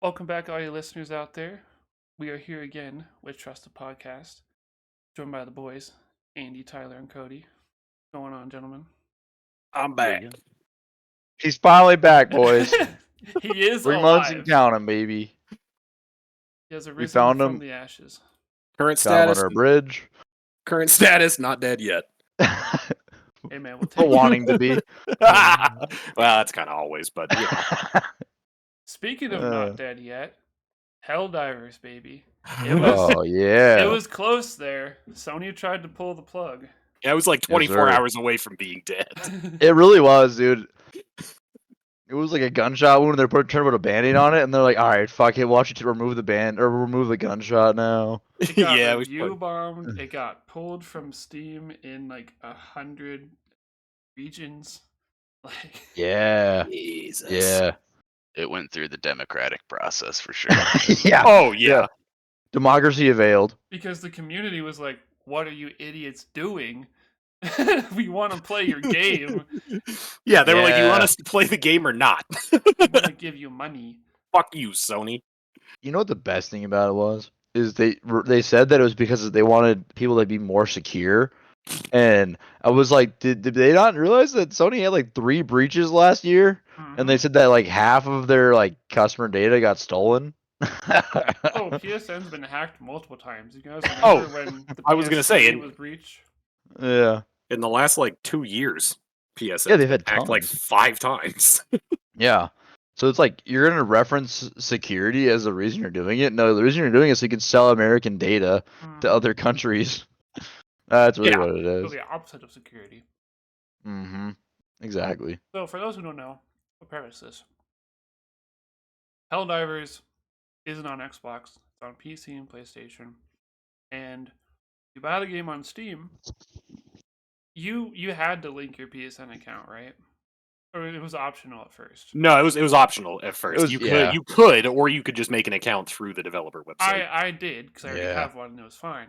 Welcome back, all you listeners out there. We are here again with Trust the Podcast, joined by the boys, Andy, Tyler, and Cody. What's going on, gentlemen? I'm back. He's finally back, boys. He is 3 months and alive. counting, baby. He has We arisen found from him. the ashes. Current Got him status. under a bridge. Current status. Not dead yet. Hey, man, we'll But take it. wanting to be. Well, that's kind of always, but you know. Speaking of not dead yet, Helldivers, baby. It was, Oh yeah. it was close there. Sony tried to pull the plug. Yeah, it was like 24 sir. hours away from being dead. It really was, dude. It was like a gunshot wound. They're trying to put a band-aid on it, and they're like, "All right, fuck it. Watch you to remove the band or remove the gunshot now." It got Yeah, it was review bombed. It got pulled from Steam in like 100 regions. Like, Yeah. Jesus. Yeah. It went through the democratic process for sure. Yeah. Oh yeah. Democracy availed. because the community was like, "What are you idiots doing? We want to play your game. Yeah, they were like, "You want Yeah. us to play the game or not?" We're gonna give you money." Fuck you, Sony. You know what the best thing about it was? Is they said that it was because they wanted people to be more secure. And I was like, did they not realize that Sony had like 3 breaches last year? And they said that like half of their like customer data got stolen. Oh, PSN's been hacked multiple times. You guys remember Oh, when the I was gonna say, PS3 and- was breached? Yeah. In the last like 2 years, PSN Yeah, they've had hacked like tons. 5 times. Yeah. So it's like you're gonna reference security as the reason you're doing it. No, the reason you're doing it is so you can sell American data to other countries. That's really Yeah. what it So is. the opposite of security. Mm-hmm. Exactly. So for those who don't know, I'll preface this. Helldivers isn't on Xbox. It's on PC and PlayStation. And you buy the game on Steam, you had to link your PSN account, right? Or it was optional at first. No, it was optional at first. was- you yeah. could, or you could just make an account through the developer website. I did because I already Yeah. have one and it was fine.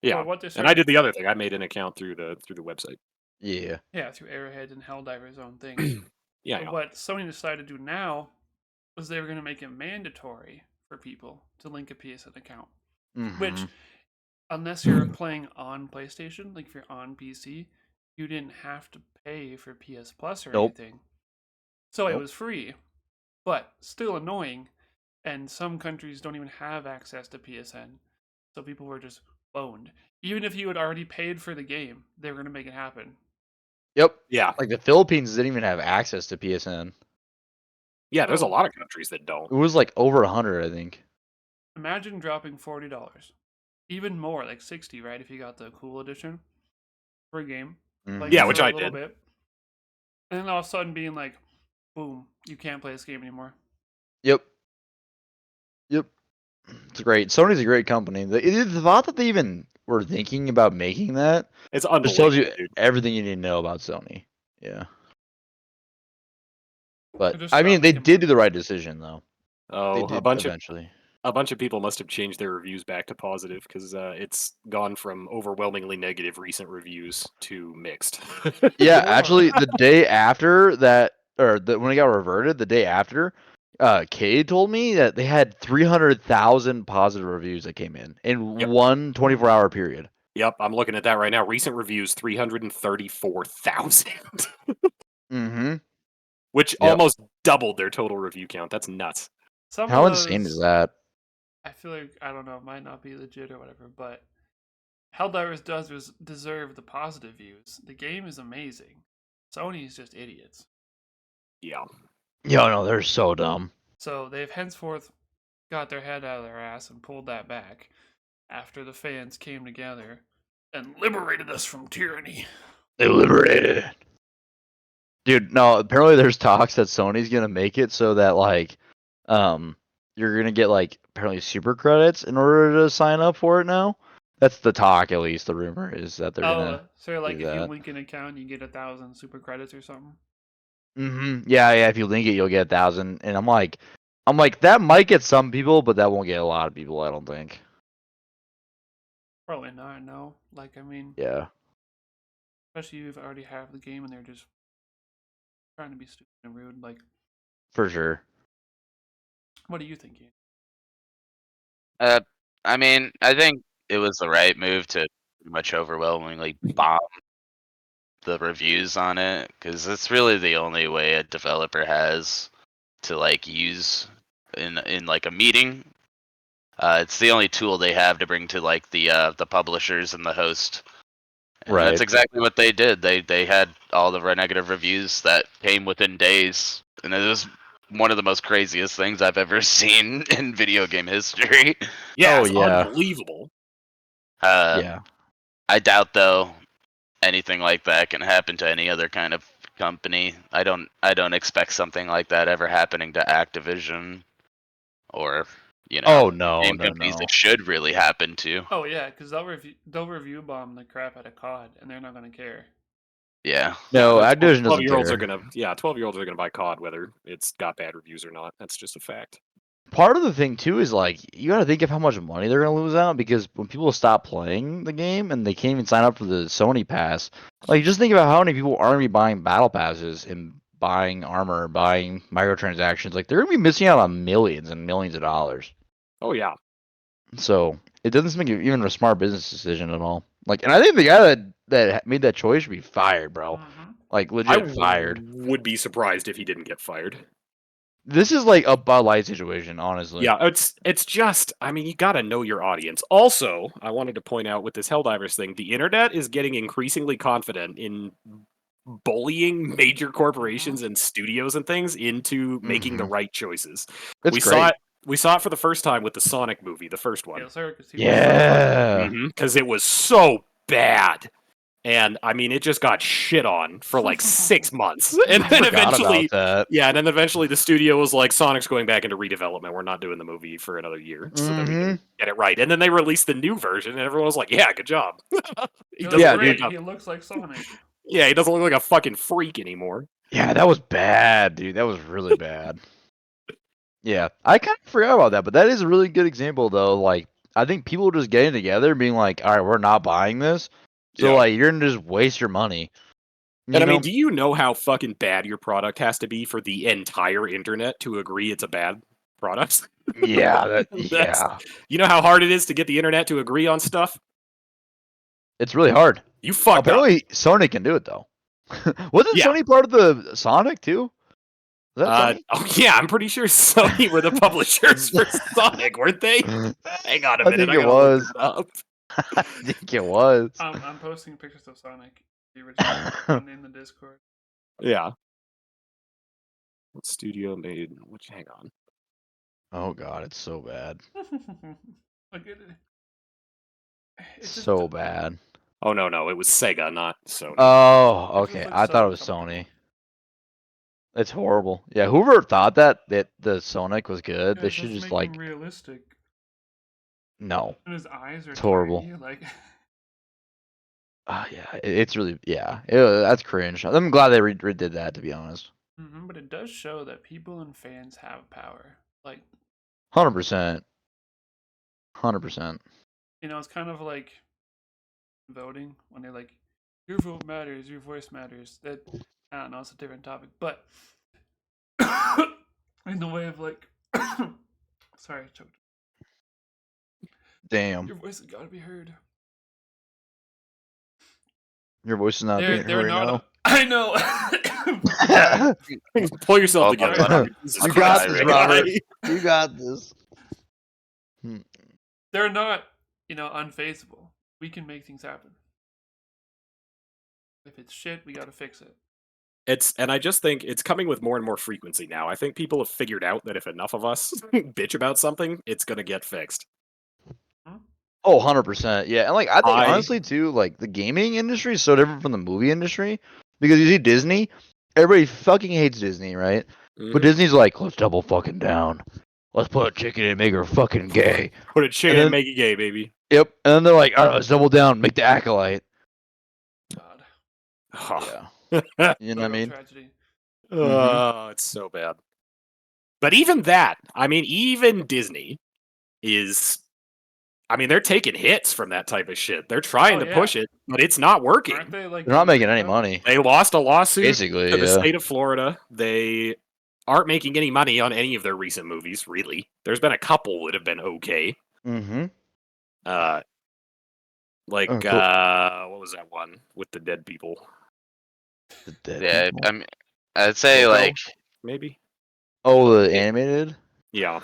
Yeah, But what they and started, I did the other thing. I made an account through the website. Yeah. yeah, through Arrowhead and Helldiver's own thing. Yeah, I But know. what Sony decided to do now was they were going to make it mandatory for people to link a PSN account. Which, Mhm. unless you're playing on PlayStation, like if you're on PC, you didn't have to pay for PS Plus or Nope. anything. So it Nope. was free, but still annoying. And some countries don't even have access to PSN. So people were just boned. Even if you had already paid for the game, they were going to make it happen. Yep. Yeah, Like the Philippines didn't even have access to PSN. yeah. There's a So- lot of countries that don't. It was like over 100, I think. Imagine dropping $40. Even more, like 60, right? If you got the cool edition for a game. Like, Yeah, for which a I little did. bit. And then all of a sudden being like, boom, you can't play this game anymore. Yep. Yep. It's great. Sony's a great company. The thought that they even were thinking about making that It's just tells you unbelievable, dude. everything you need to know about Sony. Yeah. But just I stop mean, they making did money. do the right decision though. They Oh, did eventually. a bunch of people must have changed their reviews back to positive because it's gone from overwhelmingly negative recent reviews to mixed. Yeah, More. actually, the day after that, or when it got reverted, the day after, Kay told me that they had 300,000 positive reviews that came in Yep. one 24-hour period. Yep, I'm looking at that right now. Recent reviews, 334,000, Mm-hmm. which Yep. almost doubled their total review count. That's nuts. Some How of insane those, is that? I feel like, I don't know, it might not be legit or whatever, but Helldivers does deserve the positive views. The game is amazing. Sony's just idiots. Yeah. Yo, no, they're so dumb. So they've henceforth got their head out of their ass and pulled that back after the fans came together and liberated us from tyranny. They liberated it. Dude, no, apparently there's talks that Sony's gonna make it so that like you're gonna get like apparently super credits in order to sign up for it now. That's the talk, at least. The rumor is that they're gonna so like do if you that. link an account, you get 1,000 super credits or something. Yeah, if you link it, you'll get 1,000. And I'm like, that might get some people, but that won't get a lot of people, I don't think. Probably not. No, like I mean, Yeah. especially if you already have the game and they're just trying to be stupid and rude. Like For sure. What are you thinking? I mean, I think it was the right move to pretty much overwhelmingly bomb the reviews on it, because it's really the only way a developer has to like use in like a meeting. It's the only tool they have to bring to like the publishers and the host. And Right. that's exactly what they did. They had all the negative reviews that came within days, and it was one of the most craziest things I've ever seen in video game history. Yeah, Oh, it's yeah. unbelievable. Yeah. I doubt though anything like that can happen to any other kind of company. I don't expect something like that ever happening to Activision or Oh, no, game no, companies no. that should really happen to. Oh yeah, because they'll review bomb the crap out of COD, and they're not gonna care. Yeah. No, Yeah, Activision doesn't 12-year-olds care. are gonna 12-year-olds are gonna buy COD whether it's got bad reviews or not. That's just a fact. Part of the thing too is like you got to think of how much money they're gonna lose out because when people stop playing the game and they can't even sign up for the Sony Pass, like just think about how many people are gonna be buying battle passes and buying armor, buying microtransactions. Like they're gonna be missing out on millions and millions of dollars. Oh yeah. So it doesn't seem like even a smart business decision at all. Like, and I think the guy that made that choice should be fired, bro. Mhm. Like I legit fired. would be surprised if he didn't get fired. This is like a Bud Light situation, honestly. Yeah, it's just, I mean, you gotta know your audience. Also, I wanted to point out with this Helldivers thing, the internet is getting increasingly confident in bullying major corporations and studios and things into making the right choices. It's we great. saw it. We saw it for the first time with the Sonic movie, the first one. Yeah, sorry, 'cause he was Yeah. Because it was so bad. And I mean, it just got shit on for like 6 months, and then Forgot eventually, about that. and then eventually, the studio was like, "Sonic's going back into redevelopment. We're not doing the movie for another year, so that we can get it right." And then they released the new version, and everyone was like, "Yeah, good job." He He doesn't looks Yeah, look great. like He looks like Sonic. yeah, he doesn't look like a fucking freak anymore. Yeah, that was bad, dude. That was really bad. Yeah, I kind of forgot about that, but that is a really good example, though. Like, I think people just getting together, being like, "All right, we're not buying this," so Yeah. like you're gonna just waste your money. And I mean, do you know how fucking bad your product has to be for the entire internet to agree it's a bad product? yeah, That's- yeah, You know how hard it is to get the internet to agree on stuff? it's really hard. You fucked up. Apparently, Sony can do it though. Wasn't Yeah. Sony part of the Sonic too? Was that Sony? Oh yeah, I'm pretty sure Sony were the publishers for Sonic, weren't they? Hang on a I minute, think I it gotta look was. that up. I think it was. I'm posting pictures of Sonic, the original one, in the Discord. Yeah. What studio made? Which? Hang on. Oh god, it's so bad. Look at it. It's just So a- bad. Oh no, it was Sega, not Sony. Oh, It okay. looks like I thought it Sony was company. Sony. It's horrible. Yeah, whoever thought that the Sonic was good, Yeah, they it's should just make like him realistic. no. And his eyes are It's horrible. tiny, like Yeah, it's really that's cringe. I'm glad they redid that, to be honest. but it does show that people and fans have power. Like 100%. 100%. it's kind of like voting when they're like, your vote matters, your voice matters. That I don't know, it's a different topic, but in the way of like, sorry, I choked. Damn. Your voice has got to be heard. Your voice is not being They're heard not. now. I know. Pull yourself Oh, together. God. Jesus You got Christ, this, Rick. Robert. You got this. They're not, unfazable. We can make things happen. If it's shit, we got to fix it. And I just think it's coming with more and more frequency now. I think people have figured out that if enough of us bitch about something, it's gonna get fixed. Oh, 100%. Yeah, and like I think I- honestly too, like the gaming industry is so different from the movie industry because you see Disney, everybody fucking hates Disney, right? But Disney's like, let's double fucking down. Let's put a chicken and make her fucking gay. Put a chicken then- and make it gay, baby. Yep. And then they're like, all right, let's double down, make the acolyte. God. Yeah. You know what I Total mean? Tragedy. Oh, it's so bad. But even that, I mean, even Disney is. I mean, they're taking hits from that type of shit. They're trying Oh, to yeah. push it, but it's not working. Aren't they like? They're not making any though? money. They lost a lawsuit Basically, to the yeah. state of Florida. They aren't making any money on any of their recent movies, really. There's been a couple that have been okay. Mm-hmm. What was that one with the dead people? The dead Yeah, people. I'd say Coco? like Maybe? Oh, the animated. Yeah.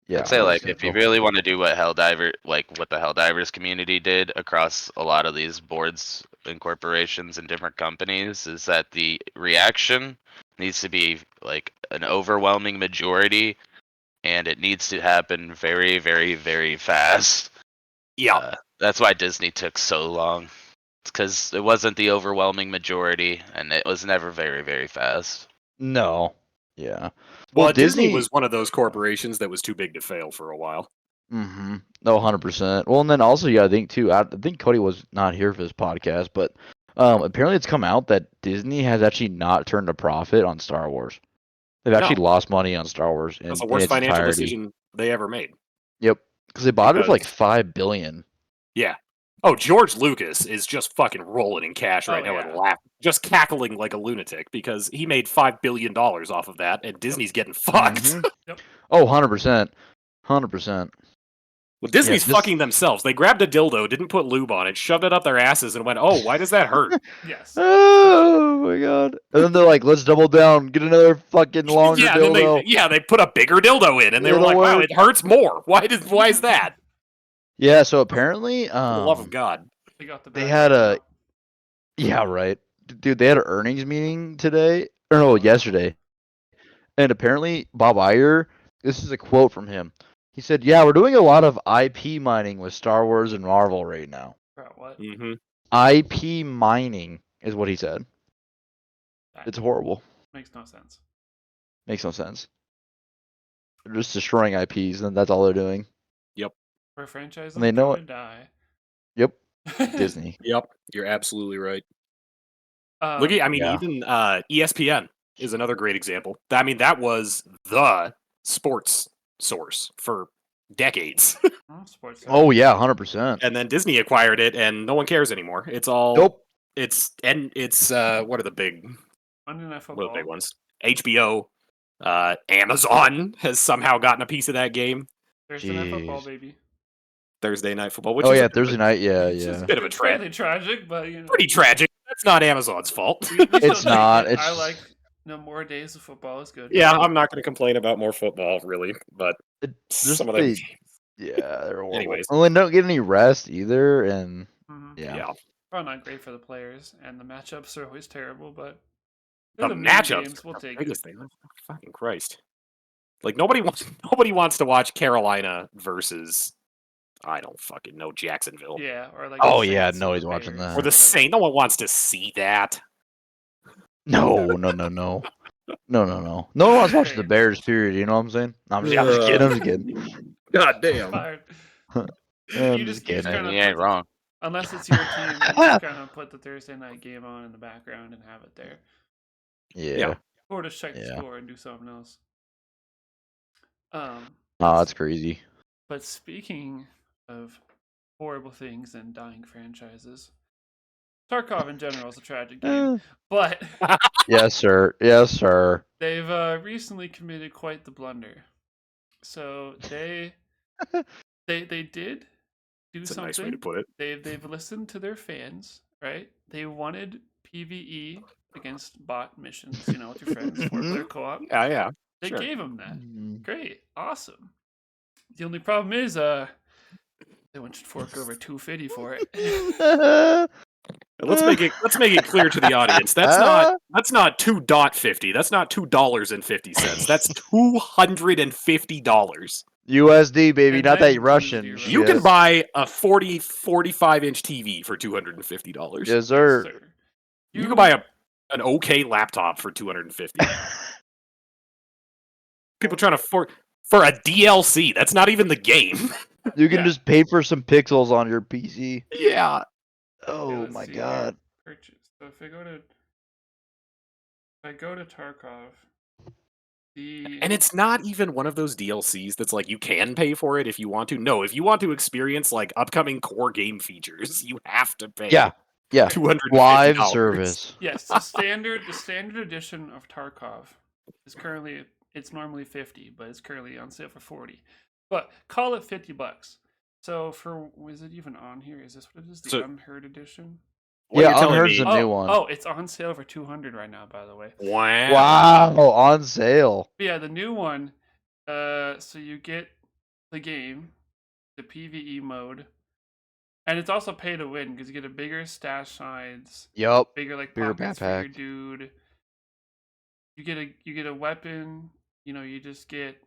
Yeah, I'd say I like think if you so. really want to do what what the Helldivers community did across a lot of these boards and corporations and different companies, is that the reaction needs to be like an overwhelming majority, and it needs to happen very, very, very fast. Yeah. That's why Disney took so long. It's because it wasn't the overwhelming majority, and it was never very, very fast. No. Yeah. Well, Disney was one of those corporations that was too big to fail for a while. Mm-hmm. No, 100%. Well, and then also, yeah, I think too. I think Cody was not here for this podcast, but apparently it's come out that Disney has actually not turned a profit on Star Wars. They've actually No. lost money on Star Wars That's in the worst its financial entirety. decision they ever made. Yep, because they bought it for like Because- $5 billion. Yeah. Oh, George Lucas is just fucking rolling in cash right Oh, now yeah. and laughing, just cackling like a lunatic because he made $5 billion off of that, and Disney's getting fucked. Mhm. Oh, 100%. 100%. Well, Disney's this- fucking themselves. They grabbed a dildo, didn't put lube on it, shoved it up their asses, and went, "Oh, why does that hurt?" Yes. Oh my god. And then they're like, let's double down, get another fucking longer yeah, and then dildo. they put a bigger dildo in, and they were It'll like, "Wow, work." it hurts more. Why is that?" Yeah, so apparently, For the love of God. They got the they bad had one a now. yeah, right. Dude, they had an earnings meeting today. Or no, yesterday. And apparently Bob Iger, this is a quote from him. He said, "Yeah, we're doing a lot of IP mining with Star Wars and Marvel right now." Bro, what? Mm-hmm. IP mining is what he said. That It's horrible. makes no sense. Makes no sense. They're just destroying IPs, and that's all they're doing. For franchises And they know to die. Yep. Disney. Yep, you're absolutely right. Um, Look at, Yeah. even ESPN is another great example. I mean, that was the sports source for decades, sports. Oh yeah, 100%. and then Disney acquired it, and no one cares anymore. It's all Nope. It's what are the big Monday Night What are Football. the big ones? HBO, Amazon has somehow gotten a piece of that game. Thursday Night Football, Jeez. baby. Thursday Night Football, which Oh is yeah, Thursday night. Yeah, It's yeah. just bit of a it's trap. fairly tragic, but you know. Pretty tragic. That's not Amazon's fault. We still It's like not, it. I it's- like more days of football is good. Yeah, I'm not going to complain about more football, really, but Just some of them. yeah, they're horrible. Anyways. Well, they don't get any rest either, and Mhm. yeah. Yeah, Probably not great for the players, and the matchups are always terrible. But the they're main matchups. games, we'll are the take biggest it. thing. Fucking Christ! Like nobody wants to watch Carolina versus I don't fucking know Jacksonville Yeah, or like. Oh the yeah, Saints and nobody's the watching Bears that. or the whatever. Saint. No one wants to see that. No. No one wants to watch the Bears. Period. You know what I'm saying? No, I'm just kidding. I'm just kidding. God damn. Fired. I'm You just just kidding. kind of You ain't wrong. unless it's your team, you just kind of put the Thursday night game on in the background and have it there, Yeah. or just check the Yeah. score and do something else. Oh, that's crazy. But speaking of horrible things and dying franchises, Tarkov in general is a tragic game. Eh. But Yes, sir. Yes, sir. they've recently committed quite the blunder. So they did do That's a something. nice way to put it. They've listened to their fans, right? They wanted PvE against bot missions, with your friends, 4-player co-op. Yeah. They sure. gave them that. Mm. Great, awesome. The only problem is, they want you to fork over $250 for it. Let's make it clear to the audience. That's not $2.50. That's not $2.50. That's $250. USD, baby, It not might that include Russian. your You can shit. buy a 45-inch TV for $250. Yes, sir. Yes, sir. You can buy an okay laptop for $250. People trying to for a DLC. That's not even the game. You can Yeah. just pay for some pixels on your PC. Yeah. Oh let's my see. god. Purchase. So if I go to Tarkov, And it's not even one of those DLCs that's like you can pay for it if you want to. No, if you want to experience like upcoming core game features, you have to pay. Yeah. Yeah. $250. Live service. yes, the standard edition of Tarkov is currently it's normally 50, but it's currently on sale for 40. But call it $50. So for is it even on here? Is this what it is? The So- Unheard edition? What Yeah, you're telling Unheard's me? the new one. Oh, it's on sale for 200 right now, by the way. Wow. Wow, on sale. But yeah, the new one. So you get the game, the PVE mode, and it's also pay to win because you get a bigger stash size, Yup. bigger like Bigger pockets for your backpack. dude. You get a weapon. You just get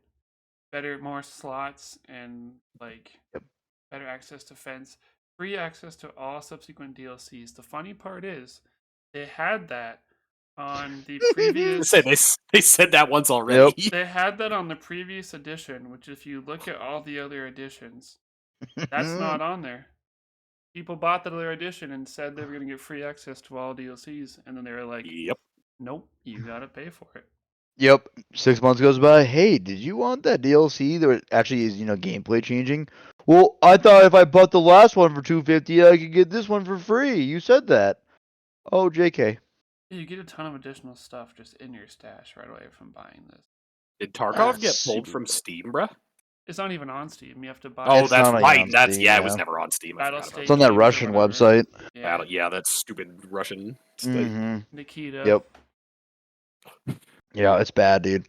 more slots and like Yep. better access to fence, free access to all subsequent DLCs. The funny part is they had that on the previous. They said that once already. They had that on the previous edition, which if you look at all the other editions, that's not on there. People bought the other edition and said they were going to get free access to all DLCs, and then they were like, Yep. "Nope, you got to pay for it." Yep. 6 months goes by. Hey, did you want that DLC that actually is, gameplay changing? Well, I thought if I bought the last one for $250, I could get this one for free. You said that. Oh, JK. Yeah, you get a ton of additional stuff just in your stash right away from buying this. Did Tarkov get That's pulled super from cool. Steam, bruh? It's not even on Steam. You have to buy. Oh, It's that's not right. on That's Steam, it was yeah. never on Steam. I Battle forgot about State It's on that Games or Russian whatever. website. Yeah, Yeah, that stupid Russian state. Mm-hmm. Nikita. Yep. Yeah, it's bad, dude.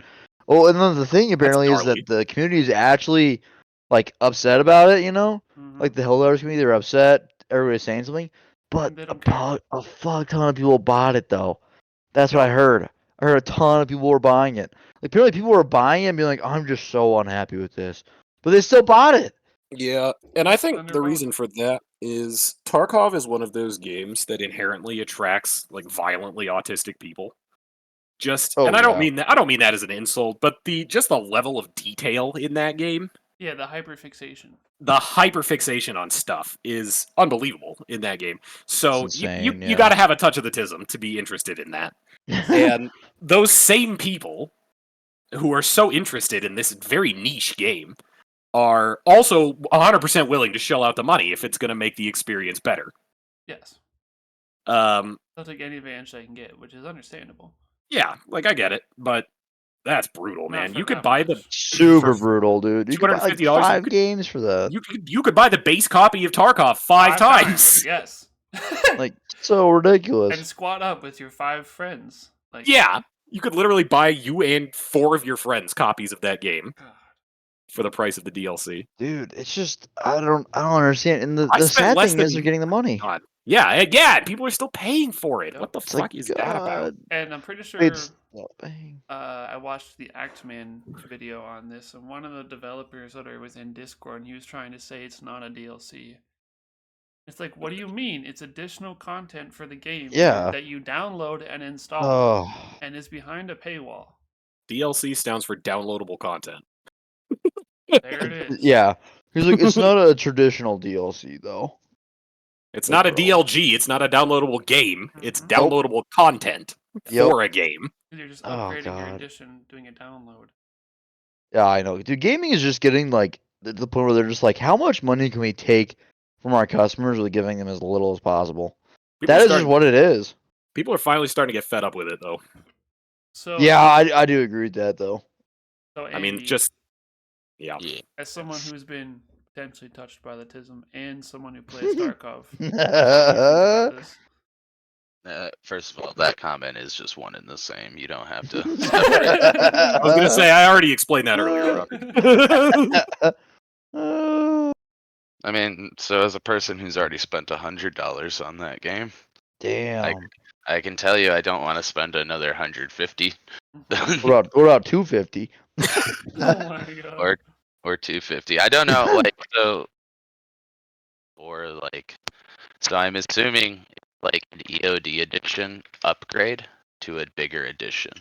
Oh, and then the thing apparently is gnarly. that the community is actually upset about it. Mhm. Like the Helldivers community, they're upset. Everybody's saying something, but They don't care. a fuck ton of people bought it though. That's what I Yep. heard. I heard a ton of people were buying it. Like apparently people were buying it and being like, "I'm just so unhappy with this," but they still bought it. Yeah, and I think Under the vote. reason for that is Tarkov is one of those games that inherently attracts violently autistic people. And I don't mean that. I don't mean that as an insult, but the level of detail in that game, Yeah, the hyperfixation. the hyperfixation on stuff is unbelievable in that game. So It's you insane, you yeah. got to have a touch of the tism to be interested in that. And those same people who are so interested in this very niche game are also 100% willing to shell out the money if it's going to make the experience better. Yes. They'll take any advantage they can get, which is understandable. Yeah, I get it, but that's brutal, Not man. for You could that buy much. the Super for brutal, dude. You could buy $250. 5 games for that. You could buy the base copy of Tarkov five times. Yes. So ridiculous. And squat up with your 5 friends. Yeah, you could literally buy you and 4 of your friends copies of that game God. for the price of the DLC. Dude, it's just I don't understand. And I the spent sad less thing is than- they're getting the money. God. Yeah, people are still paying for it. Yep. What the It's fuck is that about? And I'm pretty sure It's not paying. I watched the Actman video on this, and one of the developers that was in Discord, and he was trying to say it's not a DLC. It's like, what do you mean? It's additional content for the game that you download and install, Oh, and is behind a paywall. DLC stands for downloadable content. There it is. yeah. He's like, it's not a traditional DLC though. It's Like, not a bro. DLG. It's not a downloadable game. It's Mhm. downloadable content Yep. for a game. You're just Oh, upgrading your God. edition, doing a download. Yeah, I know. Dude, gaming is just getting to the point where they're just like, how much money can we take from our customers with giving them as little as possible? People That are is just what it is. People are finally starting to get fed up with it, though. So Yeah, I do agree with that though. So I mean, Andy, yeah. as someone who's been potentially touched by the tism and someone who plays Tarkov, what do you think about this? First of all, that comment is just one and the same. You don't have to. I was gonna say I already explained that earlier. Robbie. I mean, so as a person who's already spent $100 on that game, Damn. I can tell you I don't want to spend another 150. What about 250? Oh my god. or 250. I don't know, so I'm assuming an EOD edition upgrade to a bigger edition.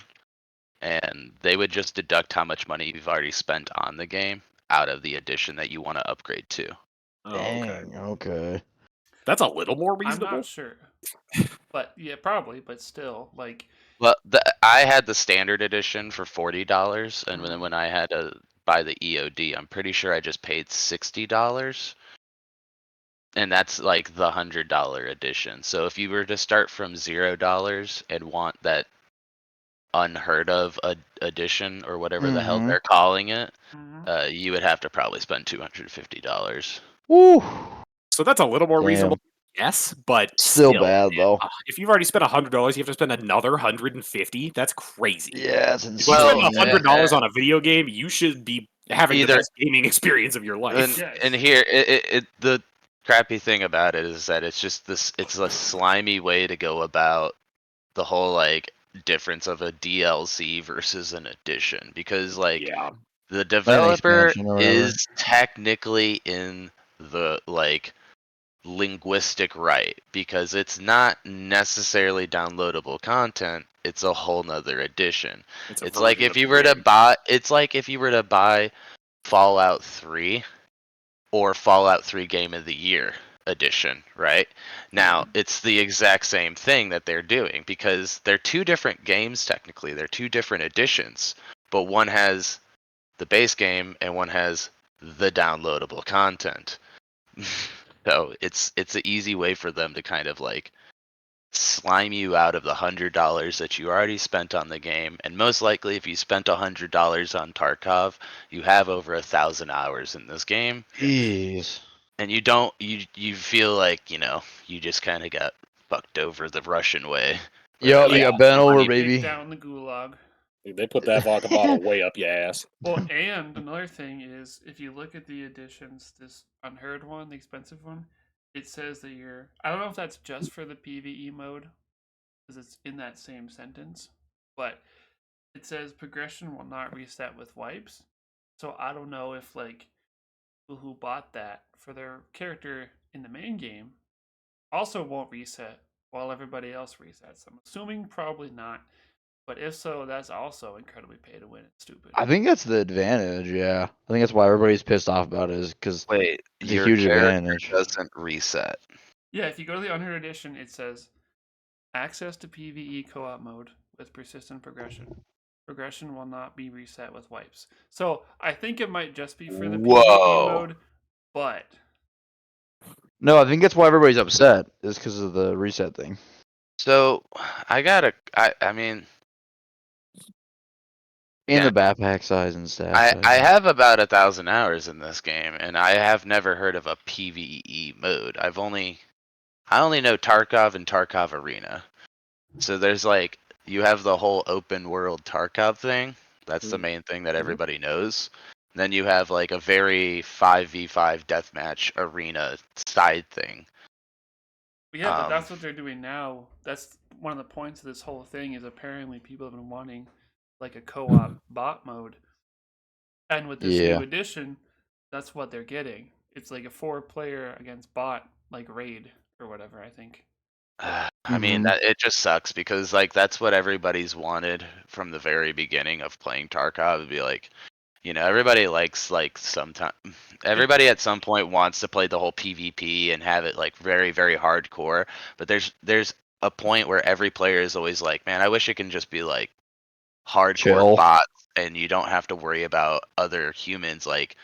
And they would just deduct how much money you've already spent on the game out of the edition that you want to upgrade to. Oh, okay. Dang, okay. That's a little more I'm reasonable. not sure. But yeah, probably, but still, Well, I had the standard edition for $40, and then when I had to buy the EOD, I'm pretty sure I just paid $60. And that's the $100 edition. So if you were to start from $0 and want that unheard of edition or whatever the hell Mhm. they're calling it, Mhm. you would have to probably spend $250. Woo. So that's a little more Damn. reasonable, yes, but Still still, bad though. if you've already spent $100, you have to spend another $150. That's crazy. Yeah, it's If you insane. spend Well, $100 on a video game, you should be having the Either- best gaming experience of your life. Yes. and here, the crappy thing about it is that it's just this. It's a slimy way to go about the whole like difference of a DLC versus an edition, because like Yeah. the developer expansion or whatever. is technically in the like linguistic right, because it's not necessarily downloadable content, it's a whole nother edition. It's, a It's like version if of you the were to game. buy Fallout 3 or Fallout 3 Game of the Year edition, right? Now, it's the exact same thing that they're doing, because they're two different games technically. They're two different editions, but one has the base game and one has the downloadable content. So it's an easy way for them to kind of like slime you out of the $100 that you already spent on the game. And most likely, if you spent $100 on Tarkov, you have over 1,000 hours in this game, Jeez. and you feel like you just kind of got fucked over the Russian way. where Yo, they're you like, got bent over, money- baby. Dig down the gulag. They put that vodka bottle way up your ass. Well, and another thing is, if you look at the editions, this unheard one, the expensive one, it says that you're. I don't know if that's just for the PvE mode, because it's in that same sentence, but it says progression will not reset with wipes. So I don't know if like people who bought that for their character in the main game also won't reset while everybody else resets. I'm assuming probably not. But if so, that's also incredibly pay to win and stupid. I think that's the advantage. Yeah, I think that's why everybody's pissed off about it, is because Wait, it's a your huge character advantage. doesn't reset. Yeah, if you go to the Unheard Edition, it says access to PvE co-op mode with persistent progression. Progression will not be reset with wipes. So I think it might just be for the PvE Whoa. mode, but No, I think that's why everybody's upset, is because of the reset thing. So I mean, And Yeah. the backpack size and stuff. I have about 1,000 hours in this game, and I have never heard of a PvE mode. I only know Tarkov and Tarkov Arena. So there's like, you have the whole open world Tarkov thing. That's the main thing that everybody knows. Then you have like a very 5v5 deathmatch arena side thing. yeah, but that's what they're doing now. That's one of the points of this whole thing, is apparently people have been wanting like a co-op bot mode. And with this Yeah. new edition, that's what they're getting. It's like a 4-player against bot, like raid or whatever, I think. I mean, it just sucks, because like that's what everybody's wanted from the very beginning of playing Tarkov. It'd be like, everybody likes like sometimes everybody at some point wants to play the whole PvP and have it like very, very hardcore. But there's a point where every player is always like, man, I wish it can just be like hardcore Chill. bots, and you don't have to worry about other humans like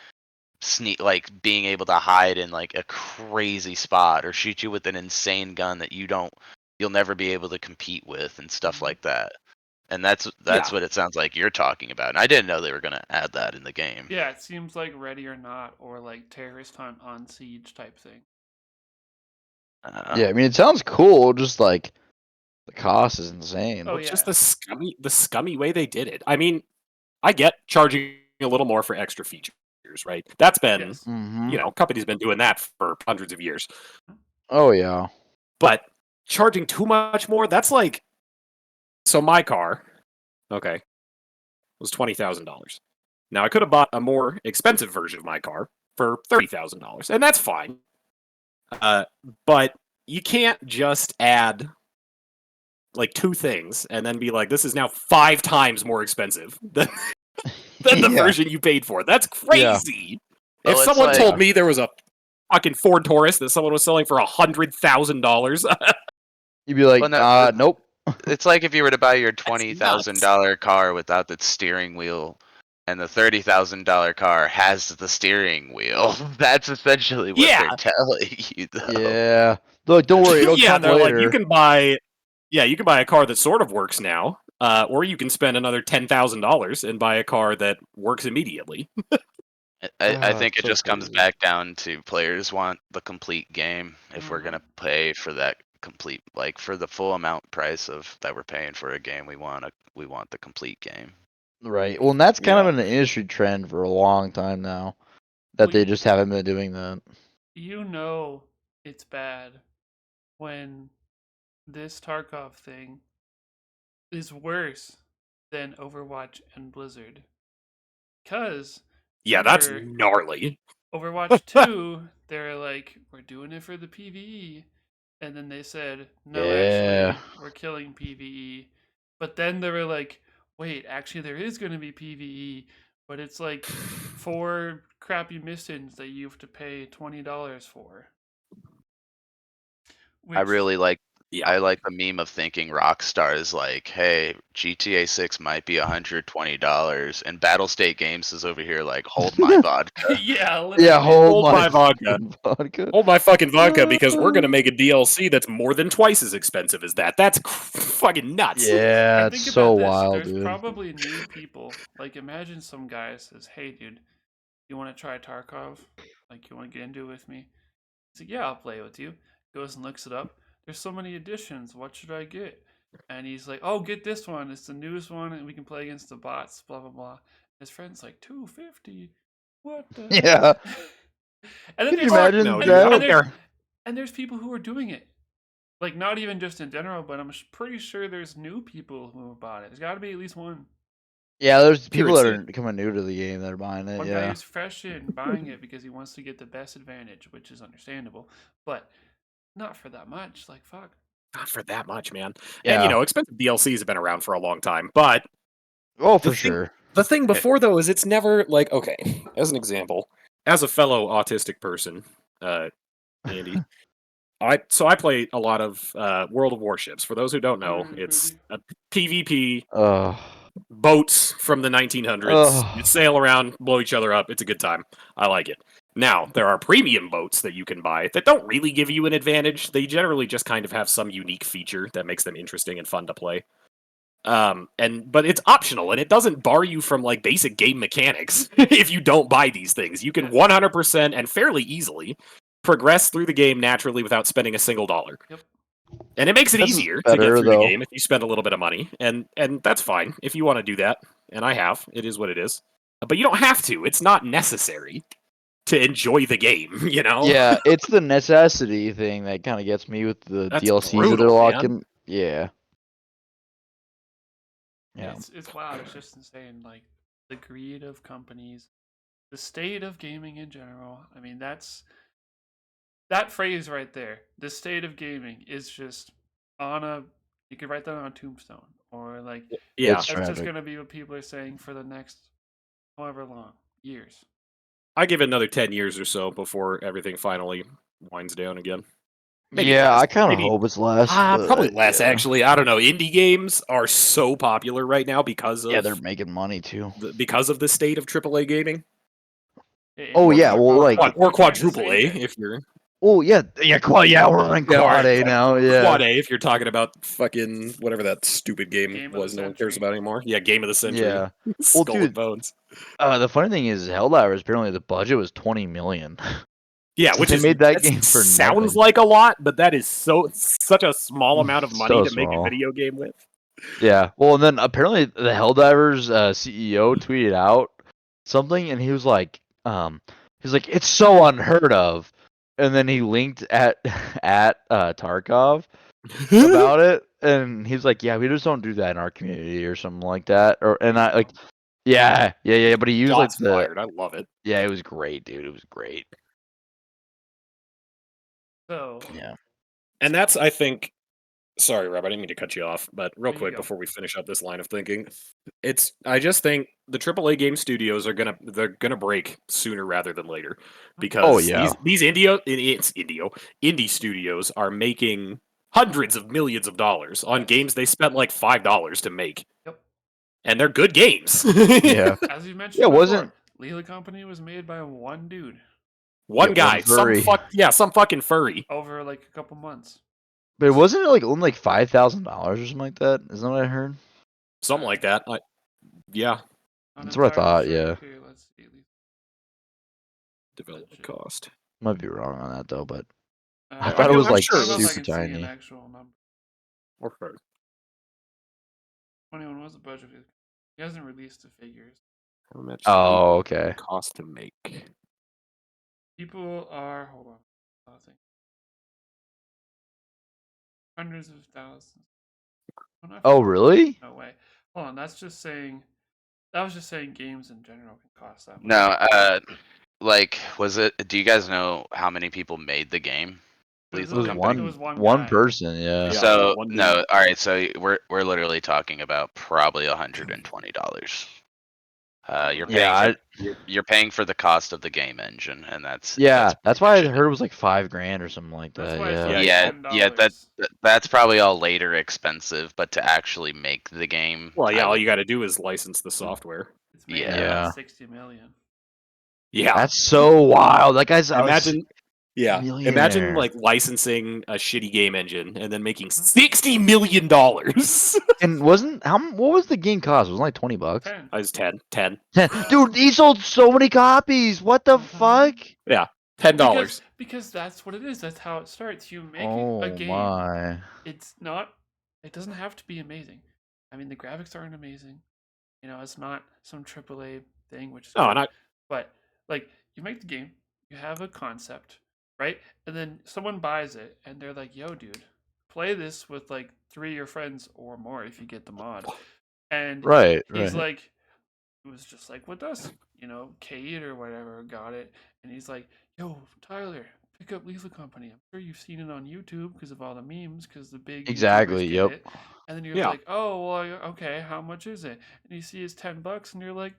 being able to hide in like a crazy spot or shoot you with an insane gun that you'll never be able to compete with and stuff like that. And that's what it sounds like you're talking about. And I didn't know they were gonna add that in the game. Yeah, it seems like Ready or Not or like Terrorist Hunt on Siege type thing. Yeah, I mean, it sounds cool. Just like the cost is insane. Oh, It's just yeah. the scummy way they did it. I mean, I get charging a little more for extra features, right? That's been, Yes. companies been doing that for hundreds of years. Oh yeah. But charging too much more, that's like, so my car, okay, was $20,000. Now I could have bought a more expensive version of my car for $30,000, and that's fine. But you can't just add like 2 things and then be like, this is now 5 times more expensive than the Yeah. version you paid for. That's crazy. Well, If it's someone like- told me there was a fucking Ford Taurus that someone was selling for $100,000, You'd be like, Well, no, nope. It's like if you were to buy your nuts. $20,000 car without the steering wheel, and the $30,000 car has the steering wheel. That's essentially what Yeah. they're telling you, though. Yeah. They're like, don't worry, it'll yeah, come they're later. like, you can buy a car that sort of works now, or you can spend another $10,000 and buy a car that works immediately. I think it's it so just comes crazy. back down to players want the complete game. If we're Mhm. gonna pay for that complete, like for the full amount price of that we're paying for a game, we want the complete game. Right. Well, and that's kind Yeah. of an industry trend for a long time now that Well, they just haven't been doing that. you know it's bad when this Tarkov thing is worse than Overwatch and Blizzard. Because Yeah, that's remember, gnarly. Overwatch 2, they're like, we're doing it for the PvE. And then they said, no, Yeah. actually, we're killing PvE. But then they were like, wait, actually, there is going to be PvE, but it's like 4 crappy missions that you have to pay $20 for. I Which, really like. Yeah. I like the meme of thinking Rockstar is like, hey, GTA 6 might be $120, and Battlestate Games is over here like, hold my vodka. yeah, literally. Yeah, hold Hold my my vodka. vodka. Hold my fucking vodka because we're gonna make a DLC that's more than twice as expensive as that. That's fucking nuts. Yeah, And it's think so about this. wild, There's dude. probably new people. Like, imagine some guy says, hey, dude, you want to try Tarkov? Like, you want to get into it with me? He's like, yeah, I'll play with you. Goes and looks it up. There's so many editions. What should I get? And he's like, oh, get this one. It's the newest one, and we can play against the bots. Blah blah blah. His friend's like, $250. What the? Yeah. And then Can you there's imagine No, and, dude, I and don't there's care. and there's people who are doing it. Like, not even just in general, but I'm pretty sure there's new people who have bought it. There's got to be at least one. Yeah, there's people that Seriously. are coming new to the game that are buying it. One guy Yeah. who's fresh in buying it because he wants to get the best advantage, which is understandable, but not for that much. Like, fuck. Not for that much, man. Yeah. And you know, expensive DLCs have been around for a long time. But Oh, the for thing, sure. the thing before though is it's never like, okay, as an example, as a fellow autistic person, Andy, I play a lot of World of Warships. For those who don't know, it's a PvP boats from the 1900s. You sail around, blow each other up. It's a good time. I like it. Now, there are premium boats that you can buy that don't really give you an advantage. They generally just kind of have some unique feature that makes them interesting and fun to play. But it's optional and it doesn't bar you from like basic game mechanics if you don't buy these things. You can 100% and fairly easily progress through the game naturally without spending a single dollar. Yep. And it makes it This is easier to get better, through though. the game if you spend a little bit of money, and that's fine if you want to do that. And I have. It is what it is. But you don't have to. It's not necessary to enjoy the game, you know? Yeah, it's the necessity thing that kind of gets me with the That's DLCs that brutal, they're man. locking. Yeah. Yeah. It's wild. It's just insane. Like, the greed of companies, the state of gaming in general. I mean, that phrase right there. The state of gaming is just on a. You could write that on a tombstone, or like Yeah. It's that's just tragic. gonna be what people are saying for the next however long years. I give it another 10 years or so before everything finally winds down again. Maybe Yeah, less. I kind of Maybe- hope it's less. but, Probably less, yeah. actually. I don't know. Indie games are so popular right now because of Yeah, they're making money too. because of the state of AAA gaming. Oh, yeah, Or well, like- we're trying to quadruple A save it. if you're Oh yeah, yeah, we're on quad A now. Yeah. quad A if you're talking about fucking whatever that stupid game Game of the was no one cares century. about anymore. Yeah, game of the century. Yeah. Skull and dude, Bones. The funny thing is, Helldivers apparently the budget was 20 million. Yeah, So which they is made that that game for sounds nothing. like a lot, but that is such a small amount of money So to make a small. video game with. Yeah. Well, and then apparently the Helldivers CEO tweeted out something, and he was like, it's so unheard of, and then he linked at Tarkov about it, and he's like, yeah, we just don't do that in our community or something like that, yeah, but he used Shots like the fired. I love it. yeah, it was great, dude, it was great. So Yeah. And that's, I think, sorry, Rob, I didn't mean to cut you off, but real There you quick go. before we finish up this line of thinking, I just think the AAA game studios they're gonna break sooner rather than later because yeah. these indie studios are making hundreds of millions of dollars on games they spent like $5 to make. Yep. And they're good games. Yeah. As you mentioned, Yeah, before, wasn't- Lila Company was made by one dude One Yeah, guy, one furry. some fucking furry. over like a couple months. But wasn't it like only like $5,000 or something like that? Isn't that what I heard? Something like that. Yeah. That's what I thought, yeah. Here, let's see. Development cost. Might be wrong on that though, but I I thought it was I'm like sure I don't know if I super can see an tiny. actual number. Okay. 21 was the budget. He hasn't released the figures. How much Oh, okay. cost to make? People are hold on. I think hundreds of thousands. Oh, really? No way. Hold on. That was just saying games in general can cost that much. No, like, was it? Do you guys know how many people made the game? It It was Company. one, It was one one guy. person, yeah. Yeah, So one dude. no, all right. So we're literally talking about probably $120. You're paying Yeah, you're paying for the cost of the game engine, and that's that's pretty why I much it. heard it was like $5,000 or something like That's that. why it's Yeah. like Yeah, $10. that's probably all later expensive, but to actually make the game, Well, yeah, I all would- you got to do is license the software. It's made Yeah. about 60 million. Yeah. That's so wild. That guy's Imagine. Yeah. millionaire. Imagine like licensing a shitty game engine and then making $60 million. I And what was the game cost? It was like $20. 10. was 10. Dude, he sold so many copies. What the fuck? $10. Because that's what it is. That's how it starts. You make Oh a game. my. It doesn't have to be amazing. I mean, the graphics aren't amazing. You know, it's not some AAA thing, which is Oh, good. and But like, you make the game, you have a concept, right? And then someone buys it, and they're like, "Yo, dude, play this with like 3 of your friends or more if you get the mod." And Right, he's right. like, it was just like with us, you know, Kate or whatever got it, and he's like, "Yo, Tyler, pick up Lethal Company. I'm sure you've seen it on YouTube because of all the memes, because the big Exactly, YouTubers yep. get it." And then you're Yeah. like, "Oh, well, okay, how much is it?" And you see it's $10, and you're like,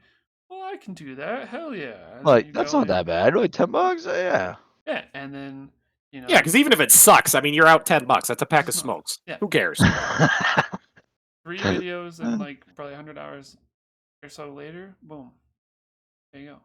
"Well, I can do that. Hell yeah!" And then Like, you that's go not that in. bad. Like $10? Yeah. Yeah, and then you know, yeah, because even if it sucks, I mean, you're out $10. That's a pack of Smokes. smokes. Yeah. Who cares? 3 videos and like probably 100 hours or so later, boom, there you go.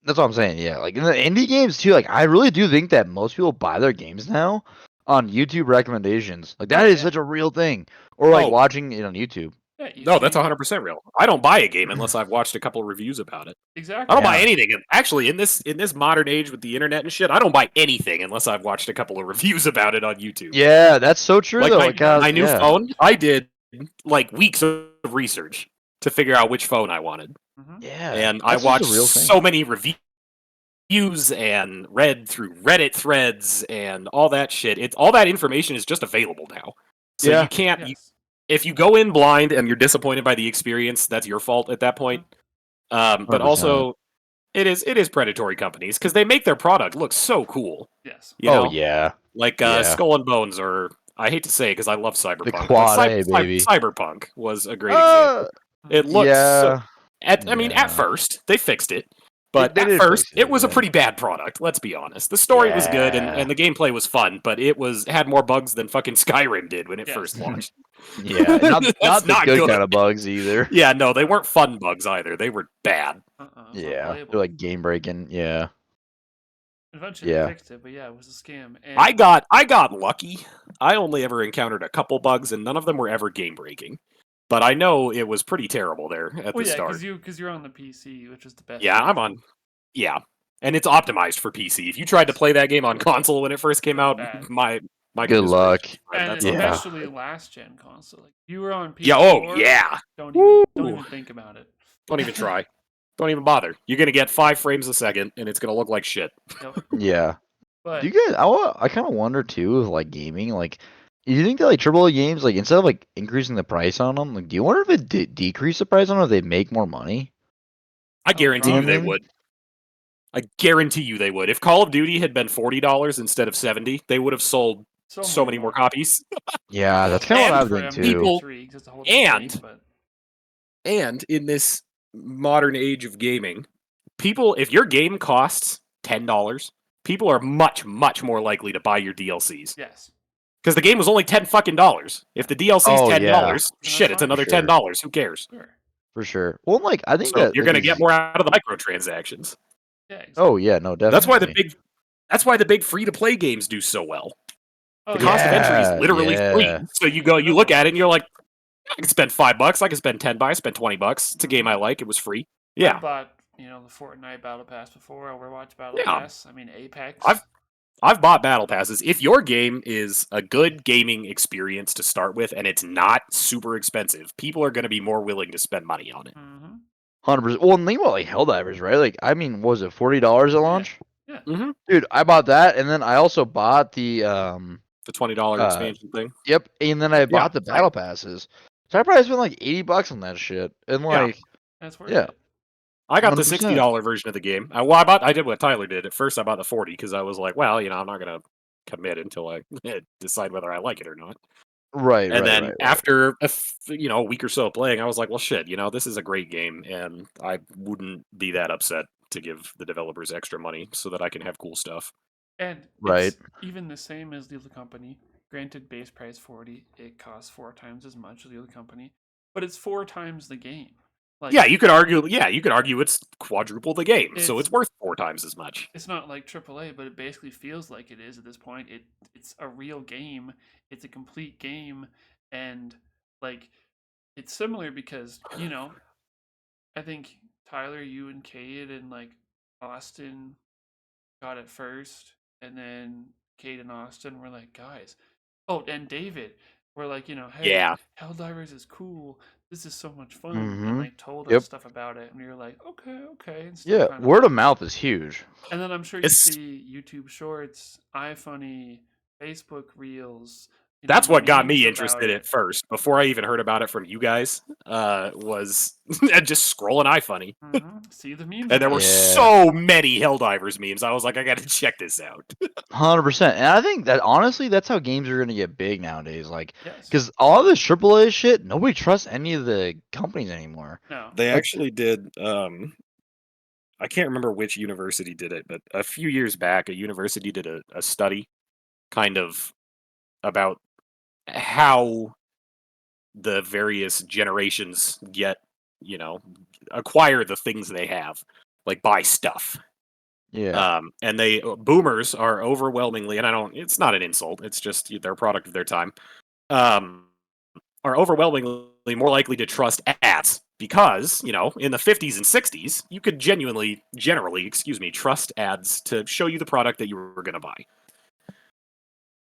That's what I'm saying. Yeah, like in the indie games too. Like I really do think that most people buy their games now on YouTube recommendations. Like that is Yeah. such a real thing. Or like Oh. watching it on YouTube. Yeah, you No, that's see- 100% real. I don't buy a game unless I've watched a couple of reviews about it. exactly. I don't buy Yeah. anything. Actually, in this modern age with the internet and shit, I don't buy anything unless I've watched a couple of reviews about it on YouTube. Yeah, that's so true Like though. my, Like, my new yeah. phone, I did like weeks of research to figure out which phone I wanted, Mhm. Yeah, and I that's just a watched real thing. so many reviews and read through Reddit threads and all that shit. All that information is just available now, so Yeah. you can't. Yes. If you go in blind and you're disappointed by the experience, that's your fault at that point. But 100%. also, it is predatory companies because they make their product look so cool. Yes. You Oh know? yeah. Like Yeah. Skull and Bones, or I hate to say it because I love Cyberpunk. The but Quad A, baby. Cyberpunk was a great example. It looked so. yeah. I mean, at first they fixed it, but They at did first fix it, it was a yeah. pretty bad product. Let's be honest. The story was good Yeah. and the gameplay was fun, but it had more bugs than fucking Skyrim did when it Yes. first launched. Yeah. Not That's the not good good. kind of bugs either. Yeah, no, they weren't fun bugs either. They were bad. It's not Yeah. playable. They're like game breaking. Yeah. Eventually Yeah. they fixed it, but yeah, it was a scam. And I got lucky. I only ever encountered a couple bugs, and none of them were ever game breaking. But I know it was pretty terrible there at well, the yeah, start. because you're on the PC, which is the best. Yeah, I'm on. Yeah, and it's optimized for PC. If you tried to play that game on console when it first came out, Bad. my Good goodness luck. gracious, And that's Yeah. especially last gen console. Like you were on PS4. yeah. Oh yeah. Don't Woo. even think about it. Don't even try. Don't even bother. You're gonna get 5 frames a second, and it's gonna look like shit. Yep. Yeah. But Do you guys? I kind of wonder too, with like gaming, like, you think that like AAA games, like instead of like increasing the price on them, like, do you wonder if it decrease the price on them, if they make more money? I guarantee you they probably. would. I guarantee you they would. If Call of Duty had been $40 instead of $70, they would have sold so many more copies. Yeah, that's kind of And what I for would think people- too. M3, 'cause it's a whole different and- thing, but And in this modern age of gaming, people, if your game costs $10, people are much, much more likely to buy your DLCs. yes. Because the game was only $10. If the DLC is Oh, $10, yeah. shit, it's That's another fine. $10. Who cares? Sure. For sure. Well, like I think So that you're like, gonna get more out of the microtransactions. Yeah. Exactly. Oh yeah, no, definitely. That's why the big free to play games do so well. Oh, The cost of entry Yeah, is literally yeah. free. So you look at it and you're like, I could spend $5. I could spend $10. I spent $20. It's a game I like. It was free. I Yeah, bought, the Fortnite Battle Pass before, Overwatch Battle Yeah. Pass. I mean, Apex. I've bought battle passes. If your game is a good gaming experience to start with, and it's not super expensive, people are going to be more willing to spend money on it. 100%. Well, and think about like Helldivers, right? Like, I mean, was it $40 at launch? Yeah. Mm-hmm. Dude, I bought that, and then I also bought the The $20 expansion thing. Yep, and then I bought the same. battle passes. So I probably spent like $80 on that shit, and like, That's worth yeah. it. I got the 100%. $60 version of the game. I did what Tyler did. At first, I bought the 40 because I was like, well, I'm not going to commit until I decide whether I like it or not. Right, And right, then right, right. after a week or so of playing, I was like, well, shit, this is a great game, and I wouldn't be that upset to give the developers extra money so that I can have cool stuff. And Right. it's even the same as the other company. Granted, base price 40, it costs 4 times as much as the other company, but it's 4 times the game. Like, Yeah, you could argue it's quadruple the game, so It's- it's worth 4 times as much. it's not like AAA, but it basically feels like it is at this point. It's a real game. It's a complete game, and like it's similar because I think Tyler, you and Cade and like Austin got it first, and then Cade and Austin were like, guys. Oh, and David were like, hey, Yeah. Helldivers is cool. This is so much fun, Mhm. and like told us Yep. stuff about it, and we were like, okay, and still Yeah, kinda word of like it. mouth is huge. And then I'm sure you It's- see YouTube Shorts, iFunny, Facebook Reels. That's what got memes me about interested it. at first. Before I even heard about it from you guys, was just scrolling iFunny. See the memes. And there about were it. so many Helldivers memes. I was like, I gotta check this out. 100%. And I think that honestly, that's how games are gonna get big nowadays. Like, Yes. because all this AAA shit, nobody trusts any of the companies anymore. No. They Like- actually did. I can't remember which university did it, but a few years back, a university did a study, kind of about how the various generations acquire the things they have, like buy stuff. Yeah. And boomers are overwhelmingly, and it's not an insult, it's just they're a product of their time, are overwhelmingly more likely to trust ads because, in the 50s and 60s, you could generally, trust ads to show you the product that you were going to buy.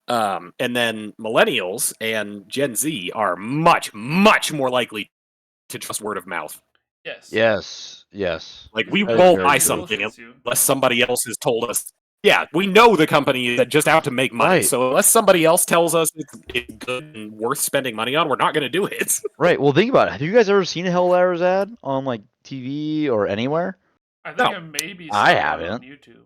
And then millennials and Gen Z are much, much more likely to trust word of mouth. Yes. Yes. Like, we That is won't very buy true. something Bullshits you. unless somebody else has told us. Yeah, we know the company is just out to make money. Right. So unless somebody else tells us it's good and worth spending money on, we're not going to do it. Right. Well, think about it. Have you guys ever seen a Helldivers ad on like TV or anywhere? I think No. I maybe I saw one haven't. on YouTube.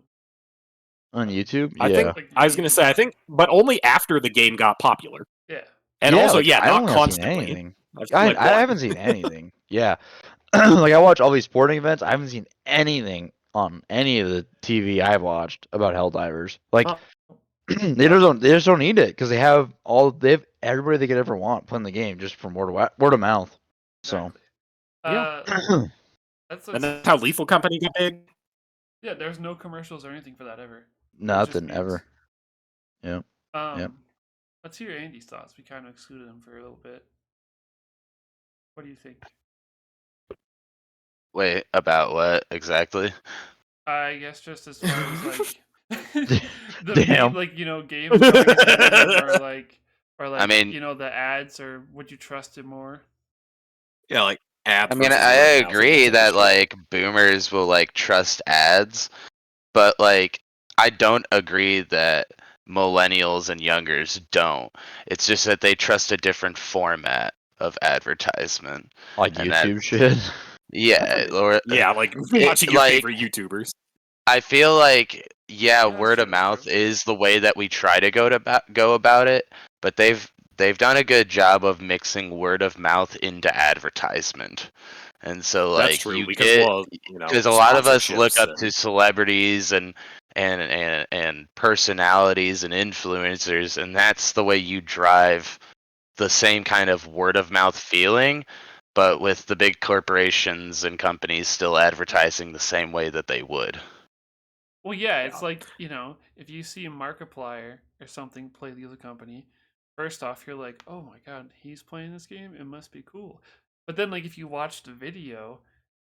On YouTube? I Yeah. think I was going to say, but only after the game got popular. Yeah. And Yeah, also, like, yeah, I not don't have seen constantly. anything. I've seen, I like, one. haven't seen anything. Yeah. Like, I watch all these sporting events. I haven't seen anything on any of the TV I've watched about Helldivers. Like, Oh. they just don't need it because they have everybody they could ever want playing the game just from word of mouth. So Exactly. Yeah. That's And that's how Lethal Company got big. yeah. There's no commercials or anything for that ever. nothing memes. ever. Yeah. Yep. Let's hear Andy's thoughts. We kind of excluded him for a little bit. What do you think? Wait, about what exactly? I guess just as far as like the Damn. games going into or like I mean- the ads, or would you trust it more? Yeah, like ads. I mean, versus I word of mouth. agree that like boomers will like trust ads, but like I don't agree that millennials and youngers don't. It's just that they trust a different format of advertisement. Like And YouTube shit. Yeah, or Yeah, like watching your like- favorite YouTubers. I feel like Yeah, that's word true, of that's mouth true. is the way that we try to go about it, but they've done a good job of mixing word of mouth into advertisement. And so like That's true you because get, because a lot of us look up sponsorships to celebrities and personalities and influencers, and that's the way you drive the same kind of word of mouth feeling, but with the big corporations and companies still advertising the same way that they would. Well, yeah, it's like if you see a Markiplier or something play the other company, first off, you're like, oh my god, he's playing this game. It must be cool. But then, like, if you watch the video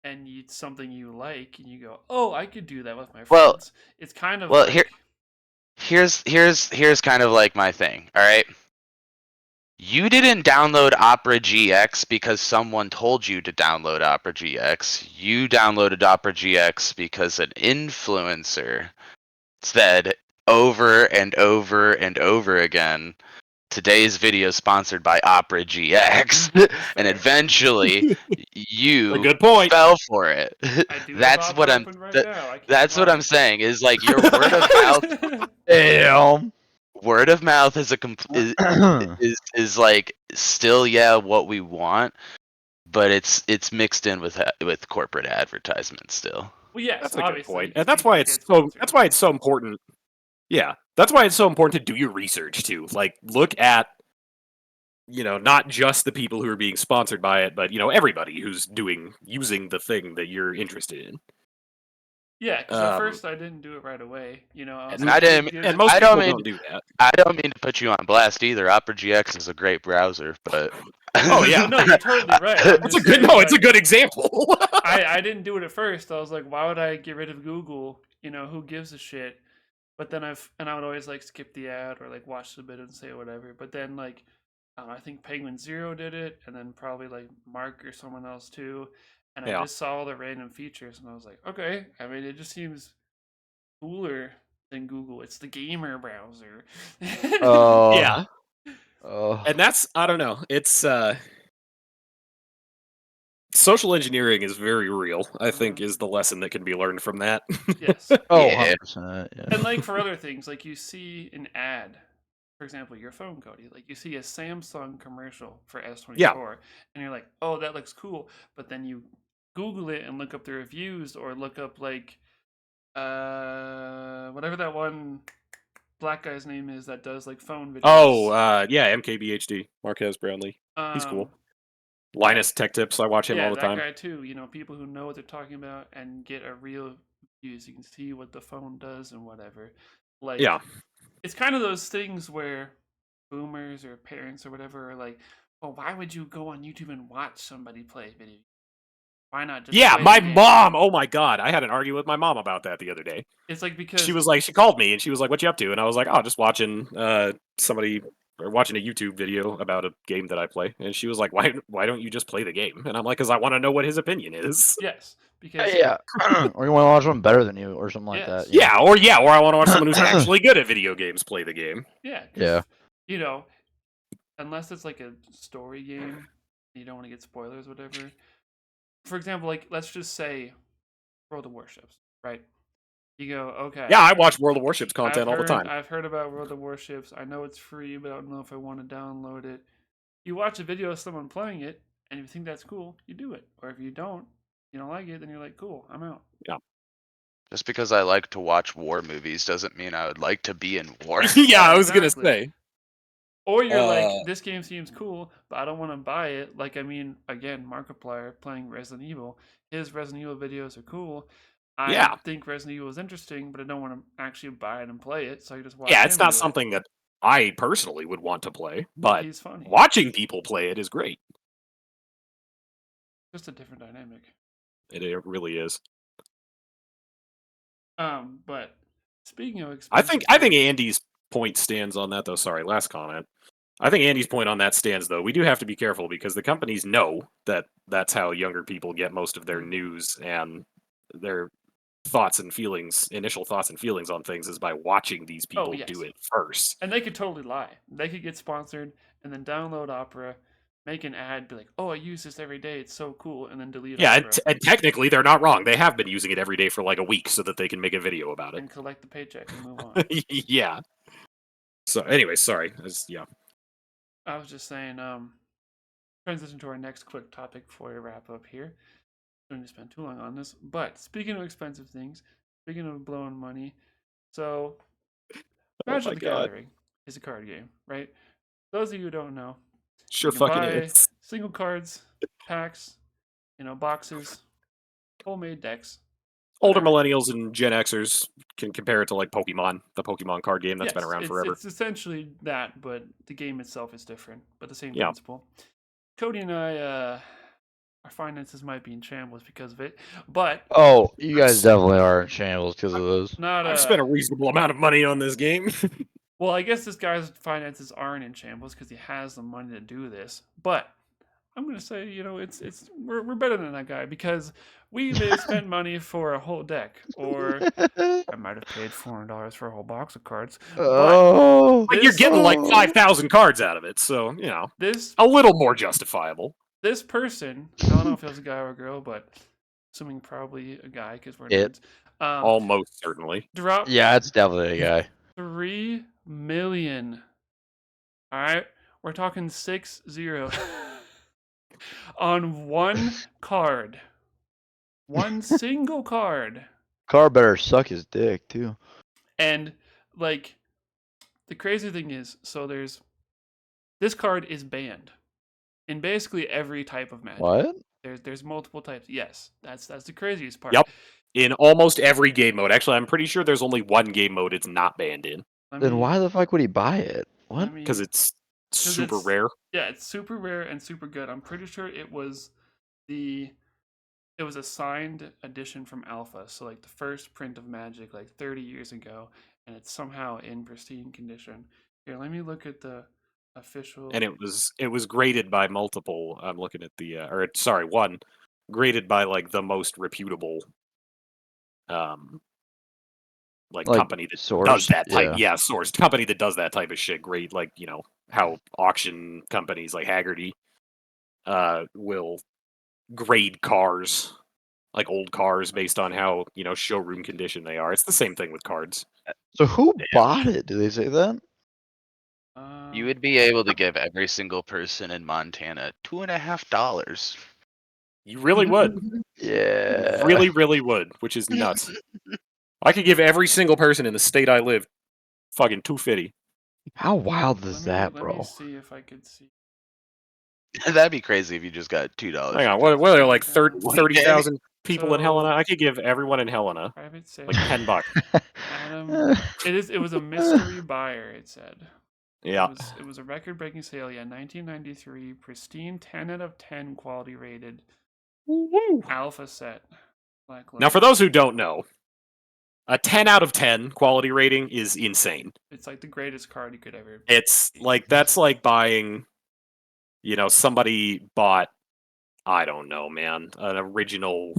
and it's something you like, and you go, oh, I could do that with my Well, friends. It's kind of well, like, here's kind of like my thing. All right. You didn't download Opera GX because someone told you to download Opera GX. You downloaded Opera GX because an influencer said over and over and over again, today's video is sponsored by Opera GX. And eventually A you good point. fell for it. I do have That's Opera what I'm open right now. I can't that's what lie. I'm saying is like your word of mouth Damn. word of mouth is is like still what we want, but it's mixed in with corporate advertisement still. Well, yes, That's a good obviously, point, 'cause and that's people why get it's sponsored. so important. Yeah, that's why it's so important to do your research too. Like, look at not just the people who are being sponsored by it, but everybody who's using the thing that you're interested in. Yeah, because at first I didn't do it right away. I was And like, I didn't- who gives and a most shit? people don't do that. I don't mean to put you on blast either. Opera GX is a great browser, but Oh yeah, No, you're totally right. I'm it's a just good saying, it's a like, good example. I didn't do it at first. I was like, why would I get rid of Google? Who gives a shit? But then I would always like skip the ad or like watch the bit and say whatever. But then like I think Penguin Zero did it, and then probably like Mark or someone else too. And I Yeah. just saw all the random features, and I was like, okay. I mean, it just seems cooler than Google. It's the gamer browser. Oh. Yeah, Oh. and that's I don't know. It's social engineering is very real. I think is the lesson that can be learned from that. Yes. Oh, Yeah. 100%. Yeah. And like for other things, like you see an ad, for example, your phone, Cody, like you see a Samsung commercial for S24, Yeah. and you're like, oh, that looks cool. But then you Google it and look up the reviews or look up like whatever that one black guy's name is that does like phone videos. Oh, yeah, MKBHD, Marquez Brownlee. He's cool. Linus Tech Tips, I watch him all the that time. guy too. People who know what they're talking about and get a real views. You can see what the phone does and whatever. Like, Yeah. it's kind of those things where boomers or parents or whatever are like, well, why would you go on YouTube and watch somebody play video? Why not just Yeah, play my the game? mom. Oh my god, I had an argument with my mom about that the other day. It's like because She called me and she was like, "What you up to?" And I was like, "Oh, just watching somebody or watching a YouTube video about a game that I play." And she was like, "Why don't you just play the game?" And I'm like, "Cuz I want to know what his opinion is." yes, because Yeah. Or you want to watch someone better than you or something like Yes. that. Yeah, or I want to watch someone who's actually good at video games play the game. yeah, 'cause, Yeah. unless it's like a story game, you don't want to get spoilers, whatever. For example, like let's just say World of Warships, right? You go, okay. Yeah, I watch World of Warships content all the time. I've heard about World of Warships. I know it's free, but I don't know if I want to download it. You watch a video of someone playing it, and if you think that's cool, you do it. Or if you don't like it, then you're like, cool, I'm out. Yeah. Just because I like to watch war movies doesn't mean I would like to be in war. Yeah, I was exactly. going to say. Or you're like, this game seems cool, but I don't want to buy it. Like, I mean, again, Markiplier playing Resident Evil. His Resident Evil videos are cool. I think Resident Evil is interesting, but I don't want to actually buy it and play it, so I just watch him it's not do something that I personally would want to play, but he's funny. watching people play it is great. Just a different dynamic. It really is. But speaking of I expensive think Andy's point stands on that though. Sorry, last comment. I think Andy's point on that stands though. We do have to be careful because the companies know that that's how younger people get most of their news and their initial thoughts and feelings on things is by watching these people do it first. And they could totally lie. They could get sponsored and then download Opera, make an ad, be like, "Oh, I use this every day. It's so cool," and then delete Opera. And technically they're not wrong. They have been using it every day for like a week so that they can make a video about it and collect the paycheck and move on. Yeah. So anyway, sorry. I was just saying, transition to our next quick topic before we wrap up here. Don't need to spend too long on this. But speaking of expensive things, speaking of blowing money, so Magic the Gathering is a card game, right? Those of you who don't know, sure you fucking buy is. single cards, packs, boxes, homemade decks. older whatever. millennials and Gen Xers can compare it to like Pokemon, the Pokemon card game that's been Yes, around forever. it's essentially that, but the game itself is different, but the same Yeah. principle. Cody and I, our finances might be in shambles because of it, but Oh, you guys definitely are in shambles because of those. not I've spent a reasonable amount of money on this game. Well, I guess this guy's finances aren't in shambles because he has the money to do this. But I'm gonna say, we're better than that guy because we may have spent money for a whole deck, or I might have paid $400 for a whole box of cards. Oh, But you're getting like oh. 5,000 cards out of it, so you know This a little more justifiable. this person, I don't know if it was a guy or a girl, but assuming probably a guy because we're It. nerds. Almost certainly. Dropped Yeah, it's definitely a guy. 3 million. All right, we're talking 6-0 on one card, one single card, Car better suck his dick too. and like the crazy thing is, so this card is banned in basically every type of Magic. What? There's multiple types. Yes, that's the craziest part. Yep. In almost every game mode. Actually, I'm pretty sure there's only one game mode it's not banned in. Then why the fuck would he buy it? What? Because it's super it's- rare. Yeah, it's super rare and super good. I'm pretty sure it was a signed edition from Alpha, so like the first print of Magic like 30 years ago, and it's somehow in pristine condition. Here, let me look at the official. And it was graded by multiple. I'm looking at the one graded by like the most reputable like company that sourced? does that type. Yeah, sourced company that does that type of shit. Great, like how auction companies like Haggerty will grade cars, like old cars, based on how showroom condition they are. It's the same thing with cards. So who bought it? Do they say that? You would be able to give every single person in Montana $2.50. You really would. Yeah. You really, really would, which is nuts. I could give every single person in the state I live fucking $2.50. How wild is that, Let bro? me see if I could see. That'd be crazy if you just got $2. Hang on, what are there like One day? 30,000 people in So- Helena? I could give everyone in Helena Private sale. like $10. Adam, it was a mystery buyer. It said. Yeah. It was a record-breaking sale. Yeah, 1993, pristine, 10 out of 10 quality rated. Alpha set. Black Now, for those who don't know, a 10 out of 10 quality rating is insane. It's like the greatest card you could ever. It's like that's like buying, somebody bought, I don't know, man, an original,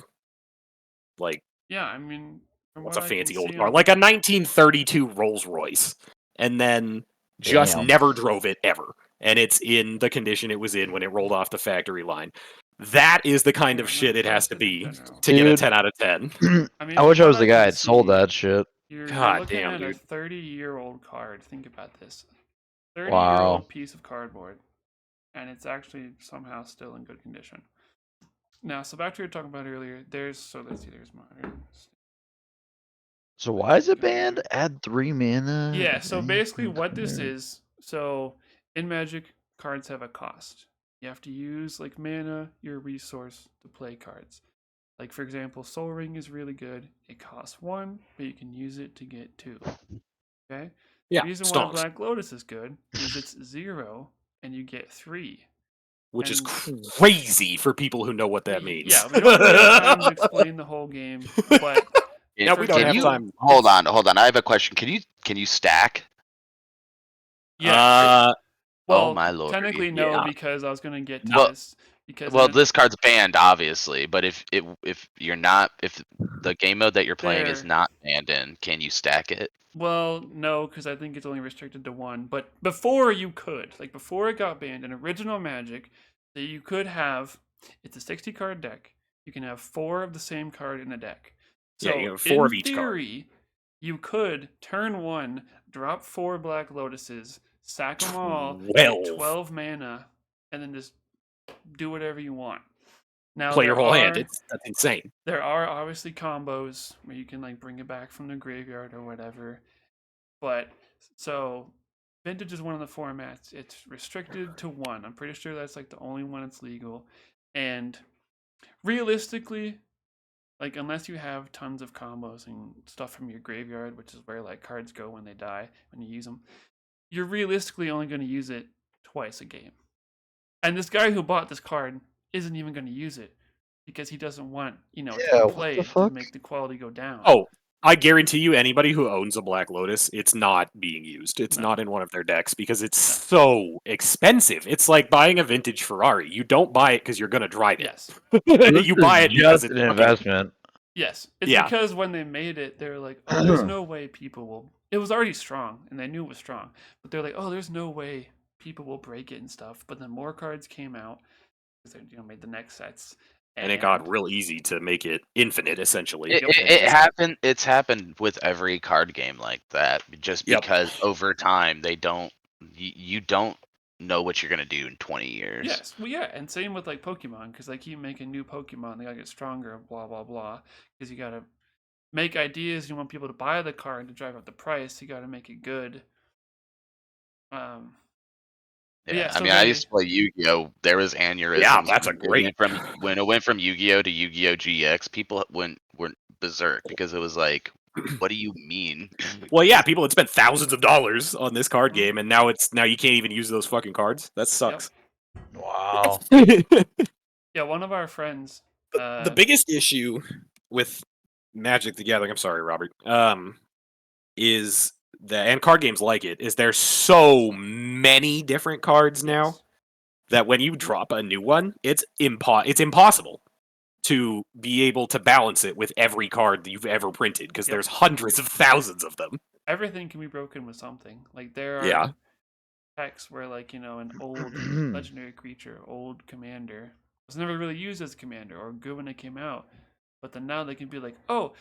like, Yeah, I mean, from what's what a I can fancy old see car, on- like a 1932 Rolls Royce, and then just Damn. never drove it ever, and it's in the condition it was in when it rolled off the factory line. That is the kind of Yeah, shit it that's has to in be general. to get a Dude. 10 out of 10. I mean, I wish from I was what the guy can that sold see, that shit. You're God looking damn, at a dude. 30-year-old card. Think about this. 30-year-old Wow. piece of cardboard, and it's actually somehow still in good condition. Now, so back to what you were talking about earlier. Let's see. There's modern. So why is it banned? Add 3 mana. Yeah. So basically, what this is. So in Magic, cards have a cost. You have to use like mana, your resource, to play cards. Like for example, Soul Ring is really good. It costs 1, but you can use it to get 2. Okay. Yeah, The reason why stonks, Black Lotus is good is it's 0 and you get 3. which is and- crazy for people who know what that means. Yeah, we don't really have time to explain the whole game, but Yeah, we don't Can have you- time. Hold on. I have a question. Can you stack? yeah. Well, Oh my lord. technically no, Yeah. because I was gonna get to Well- this. Because Well, then this card's banned, obviously. But if you're not, if the game mode that you're playing is There. not banned in, can you stack it? Well, no, because I think it's only restricted to 1. But before you could, like before it got banned in original Magic, that you could have. It's a 60 card deck. You can have 4 of the same card in a deck. So Yeah, you have 4 of in each card. theory, you could turn 1, drop 4 Black Lotuses, sack them all, get 12 mana, and then just do whatever you want. Now Play your there whole hand. are- That's insane. There are obviously combos where you can like bring it back from the graveyard or whatever. But so Vintage is one of the formats. It's restricted to 1. I'm pretty sure that's like the only one that's legal. And realistically, Like, unless you have tons of combos and stuff from your graveyard, which is where like cards go when they die, when you use them, you're realistically only going to use it twice a game. And this guy who bought this card isn't even going to use it because he doesn't want, to Yeah, be what the played to fuck? make the quality go down. Oh, I guarantee you, anybody who owns a Black Lotus, it's not being used. It's No. not in one of their decks because it's so expensive. It's like buying a vintage Ferrari. You don't buy it because you're gonna drive it. Yes. This You buy is it because just it's an fucking- investment. Yes. It's Yeah. because when they made it, they're like, oh, there's no way people will. It was already strong, and they knew it was strong. But they're like, oh, there's no way people will break it and stuff. But then more cards came out because they made the next sets. and it got real easy to make it infinite, essentially. It happened. It's happened with every card game like that. Just Yep. because over time they don't, you don't know what you're gonna do in 20 years. Yes, well, yeah, and same with like Pokemon, because they keep making new Pokemon. They gotta get stronger, blah blah blah. Because you gotta make ideas. You want people to buy the card to drive up the price. You gotta make it good. Yeah, so I used to play Yu-Gi-Oh. There was aneurysms. Yeah, that's a when it great- went from when it went from Yu-Gi-Oh to Yu-Gi-Oh GX. People went berserk because it was like, what do you mean? Well, yeah, people had spent thousands of dollars on this card Mhm. game, and now you can't even use those fucking cards. That sucks. Wow. Yeah, one of our friends. The biggest issue with Magic the Gathering, I'm sorry, Robert, is that, and card games like it, is there's so many different cards now Yes. that when you drop a new one, it's impossible to be able to balance it with every card that you've ever printed because Yep. there's hundreds of thousands of them. Everything can be broken with something. Like there are Yeah. decks where like an old legendary creature, old commander was never really used as a commander or good when it came out, but then now they can be like, oh,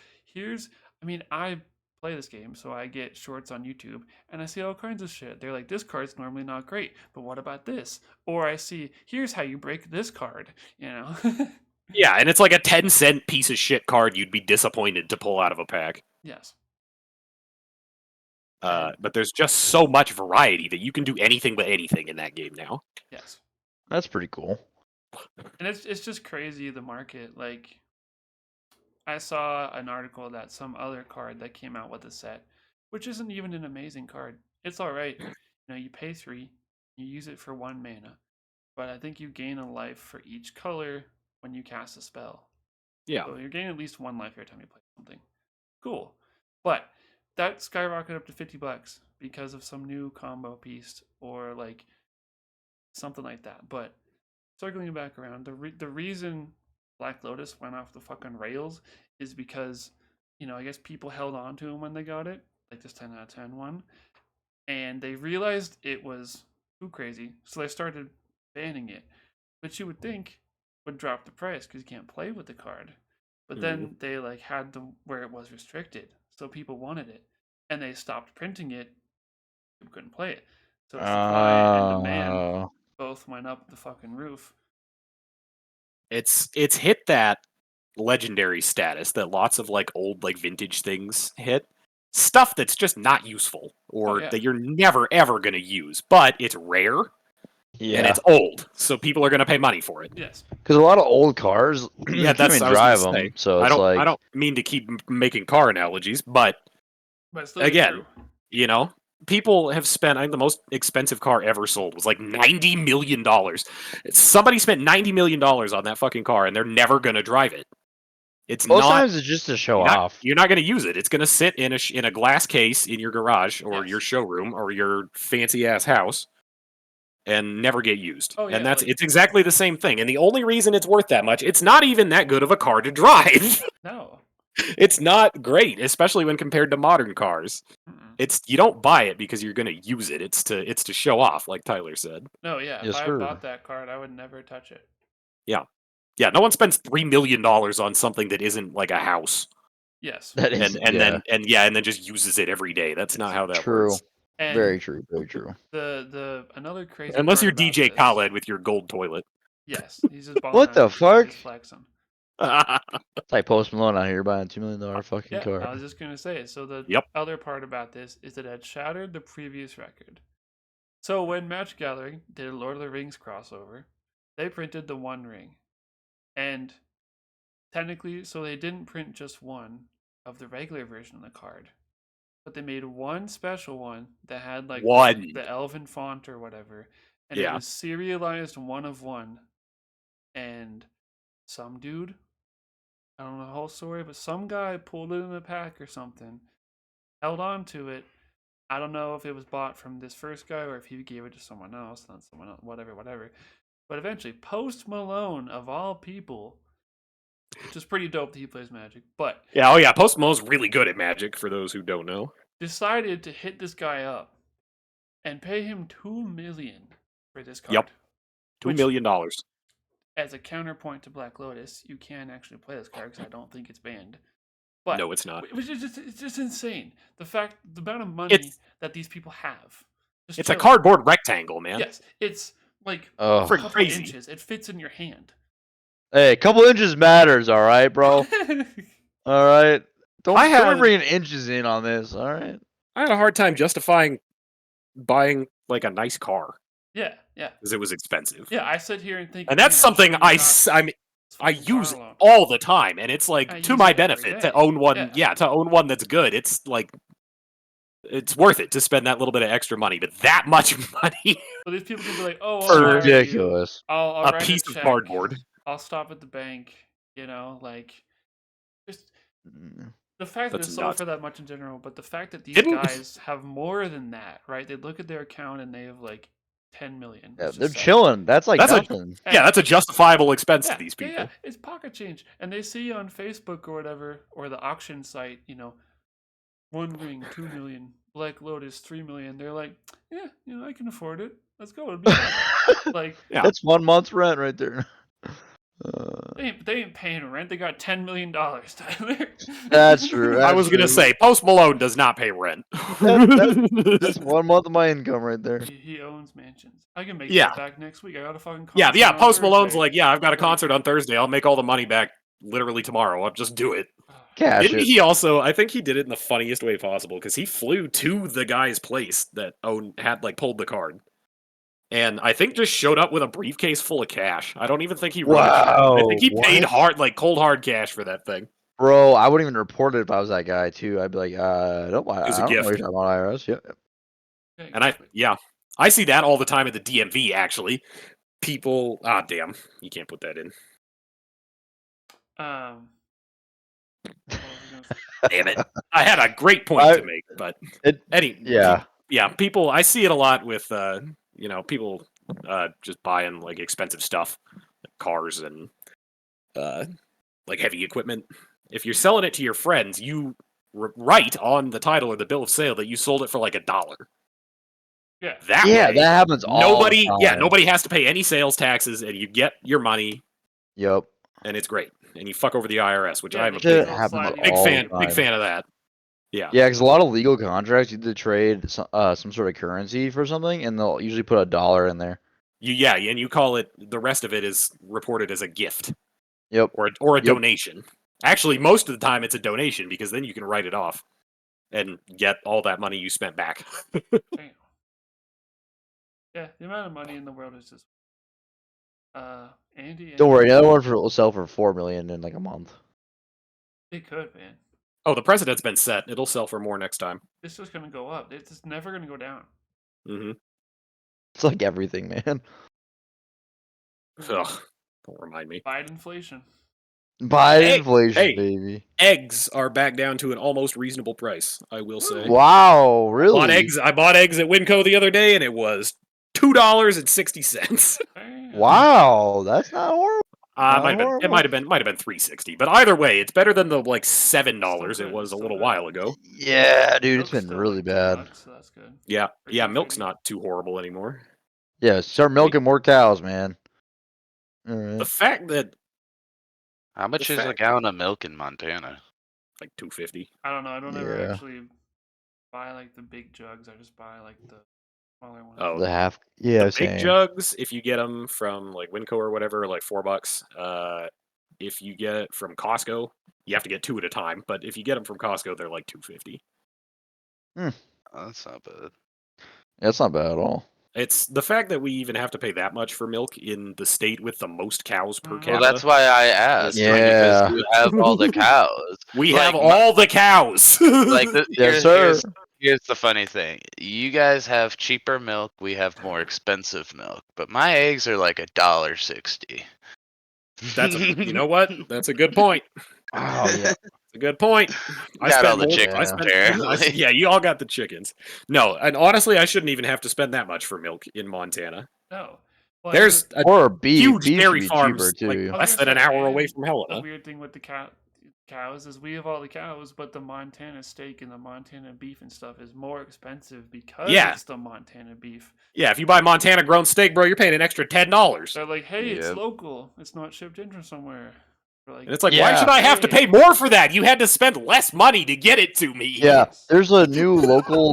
I play this game, so I get shorts on YouTube and I see all kinds of shit. They're like, this card's normally not great, but what about this? Or I see, here's how you break this card. Yeah, and it's like a 10-cent piece of shit card you'd be disappointed to pull out of a pack. Yes. But there's just so much variety that you can do anything but anything in that game now. Yes. That's pretty cool. And it's just crazy, the market. Like, I saw an article that some other card that came out with a set, which isn't even an amazing card. It's all right. You pay 3, you use it for 1 mana, but I think you gain a life for each color when you cast a spell. Yeah. So you're gaining at least 1 life every time you play something. Cool. But that skyrocketed up to $50 because of some new combo piece or like something like that. But circling back around, the reason Black Lotus went off the fucking rails is because, I guess people held on to him when they got it, like this 10 out of 10 one, and they realized it was too crazy, so they started banning it, which you would think would drop the price because you can't play with the card. But then they like had the where it was restricted, so people wanted it, and they stopped printing it. People couldn't play it, so supply and demand both went up the fucking roof. It's hit that legendary status that lots of like old like vintage things hit. Stuff that's just not useful or yeah. that you're never ever going to use, but it's rare and it's old, so people are going to pay money for it. Yes. Because a lot of old cars, Yeah, you that's can't even I was drive gonna them. say. So I it's don't don't mean to keep making car analogies, but But still again, true. people have spent. I think the most expensive car ever sold was like $90 million. Somebody spent $90 million on that fucking car, and they're never going to drive it. It's most not. times it's just to show off. You're not going to use it. It's going to sit in a glass case in your garage or Yes. your showroom or your fancy ass house, and never get used. Oh, yeah, and like- it's exactly the same thing. And the only reason it's worth that much, it's not even that good of a car to drive. No. It's not great, especially when compared to modern cars. Mm-mm. You don't buy it because you're going to use it. It's to show off, like Tyler said. No, yeah. Yes, if I sir. bought that card, I would never touch it. Yeah, no one spends $3 million on something that isn't like a house, Yes. That is and then just uses it every day. That's not how that true. works. And Very true. Very true. The another crazy. Unless part you're about DJ this- Khaled with your gold toilet. Yes, he's just balling What the out, he's fuck? just flexing. It's like Post Malone out here buying $2 million fucking Yeah, car. I was just gonna say it. So the Yep. other part about this is that it had shattered the previous record. So when Magic Gathering did a Lord of the Rings crossover, they printed the One Ring, and technically, so they didn't print just one of the regular version of the card, but they made one special one that had like One. the elven font or whatever, and it Yeah. was serialized one of one. And some dude, I don't know the whole story, but some guy pulled it in the pack or something, held on to it. I don't know if it was bought from this first guy or if he gave it to someone else, not someone else, whatever. But eventually, Post Malone, of all people, which is pretty dope that he plays Magic, but Yeah, oh yeah, Post Malone's really good at Magic, for those who don't know. decided to hit this guy up and pay him $2 million for this card. Yep. $2 Which, million. as a counterpoint to Black Lotus, you can actually play this card because I don't think it's banned. But No, it's not. Which is it's just insane. The amount of money that these people have. Just It's a chilling. cardboard rectangle, man. Yes, it's like Oh. a couple Crazy. inches. It fits in your hand. Hey, a couple inches matters, all right, bro. All right. Don't be bringing inches in on this. All right. I had a hard time justifying buying like a nice car yeah. because it was expensive. Yeah, I sit here and think, And that's man, I'm something sure I you're not- mean, it's I fucking car use loan. all the time, and it's like I to use my it every benefit day. to own one. Yeah. To own one that's good. It's like it's worth it to spend that little bit of extra money, but that much money So these people can be like, oh, For I'll hire you. Ridiculous. I'll a write piece a of check. cardboard. I'll stop at the bank. You know, like just Mm. the fact that That's it's sold nuts. for that much in general, but the fact that these Didn't- guys have more than that, right? They look at their account and they have like 10 million. Yeah, let's they're just say. chilling. That's like That's a- nothing. And- Yeah, that's a justifiable expense yeah, to these yeah, people. yeah, it's pocket change. And they see on Facebook or whatever, or the auction site, you know, One Ring, 2 million, Black Lotus, 3 million. They're like, yeah, you know, I can afford it. Let's go. It'll be fun. Like, Yeah. That's 1 month's rent right there. they ain't paying rent. They got $10 million, Tyler. That's true. I was true. gonna say Post Malone does not pay rent. That's 1 month of my income right there. He owns mansions. I can make Yeah. that back next week. I got a fucking Yeah, concert yeah. on Post Malone's Thursday. like, yeah, I've got a Like, concert on Thursday. I'll make all the money back literally tomorrow. I'll just do it. Cash Didn't it. he also? I think he did it in the funniest way possible because he flew to the guy's place that had like pulled the card, and I think just showed up with a briefcase full of cash. I don't even think he wrote a check. I think he Wow, paid what? hard, like cold hard cash for that thing. Bro, I wouldn't even report it if I was that guy too. I'd be like, nope, I was a don't know what gift. you're talking about, IRS. Yep. yeah, And exactly. I see that all the time at the DMV. Actually, people, damn, you can't put that in. What was I gonna say? Damn it! I had a great point to make, but Yeah. people. I see it a lot with people just buying like expensive stuff, like cars and like heavy equipment. If you're selling it to your friends, you write on the title or the bill of sale that you sold it for like $1. Yeah. That Yeah, way, that happens all the time. nobody has to pay any sales taxes, and you get your money, Yep. and it's great. And you fuck over the IRS, which Yeah, I'm a they Shit big, don't happens slide you big all into the fan, the- big time. fan of that. Yeah. Yeah, because a lot of legal contracts, you need to trade some sort of currency for something, and they'll usually put $1 in there. And you call it. The rest of it is reported as a gift. Yep. Or a Yep. donation. Actually, most of the time it's a donation because then you can write it off and get all that money you spent back. Damn. Yeah, the amount of money in the world is just. Andy. Don't worry, another one will sell for $4 million in like a month. It could, man. Oh, the precedent's been set. It'll sell for more next time. It's just gonna go up. It's just never gonna go down. Mm-hmm. It's like everything, man. Ugh, don't remind me. Fight inflation. Buy Hey, inflation, hey. baby. Eggs are back down to an almost reasonable price, I will say. Wow, really? I bought eggs at Winco the other day, and it was $2.60. Damn. Wow, that's not horrible. It might have been $3.60, but either way, it's better than the like $7 Still it good, was a still little good. while ago. Yeah, dude, it's Milk's been still really like $2, bad. so that's good. Yeah, Or milk's $2.30. not too horrible anymore. Yeah, start milking more cows, man. All right. The fact that How much The is a fact- gallon of milk in Montana? like $2.50. I don't know. I don't ever Yeah. actually buy like the big jugs. I just buy like the smaller ones. Oh, The half. Yeah, the same. big jugs, if you get them from like Winco or whatever, are like $4. If you get it from Costco, you have to get 2 at a time. But if you get them from Costco, they're like $2.50. Oh, that's not bad. That's not bad at all. It's the fact that we even have to pay that much for milk in the state with the most cows per Well, Well, capita. that's why I asked. Yeah. Because you have all the cows. We Like, have all the cows. Like, Yes, sir. here's the funny thing. You guys have cheaper milk. We have more expensive milk. But my eggs are like $1.60. You know what? That's a good point. Oh yeah. It's a good point. I Got all spend the more. chickens, apparently. Yeah, you all got the chickens. No, and honestly, I shouldn't even have to spend that much for milk in Montana. No. Well, There's a Or beef. huge Beef should dairy be farms cheaper like too. I was less gonna than an say, hour away and from the Helena. weird thing with the cows is we have all the cows, but the Montana steak and the Montana beef and stuff is more expensive because Yeah. it's the Montana beef. Yeah, if you buy Montana grown steak, bro, you're paying an extra $10. They're like, hey, it's Yep. local. It's not shipped in from somewhere. We're like, And it's like, why Yeah. should I have to pay more for that? You had to spend less money to get it to me. Yeah, Yes. there's a new local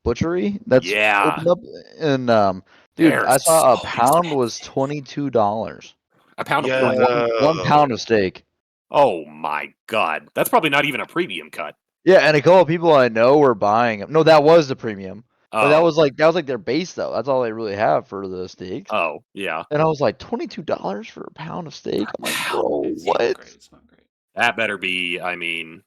butchery that's Yeah. opened up, and dude, They're I saw a so pound was expensive. $22 A pound of Yeah. what? one pound of steak. Oh my god. That's probably not even a premium cut. Yeah, and a couple of people I know were buying them. No, that was the premium, but that Oh. was like their base though. That's all they really have for the steaks. Oh, yeah. And I was like, $22 for a pound of steak. I'm like, bro, It's not what? great. It's not great. That better be, I mean,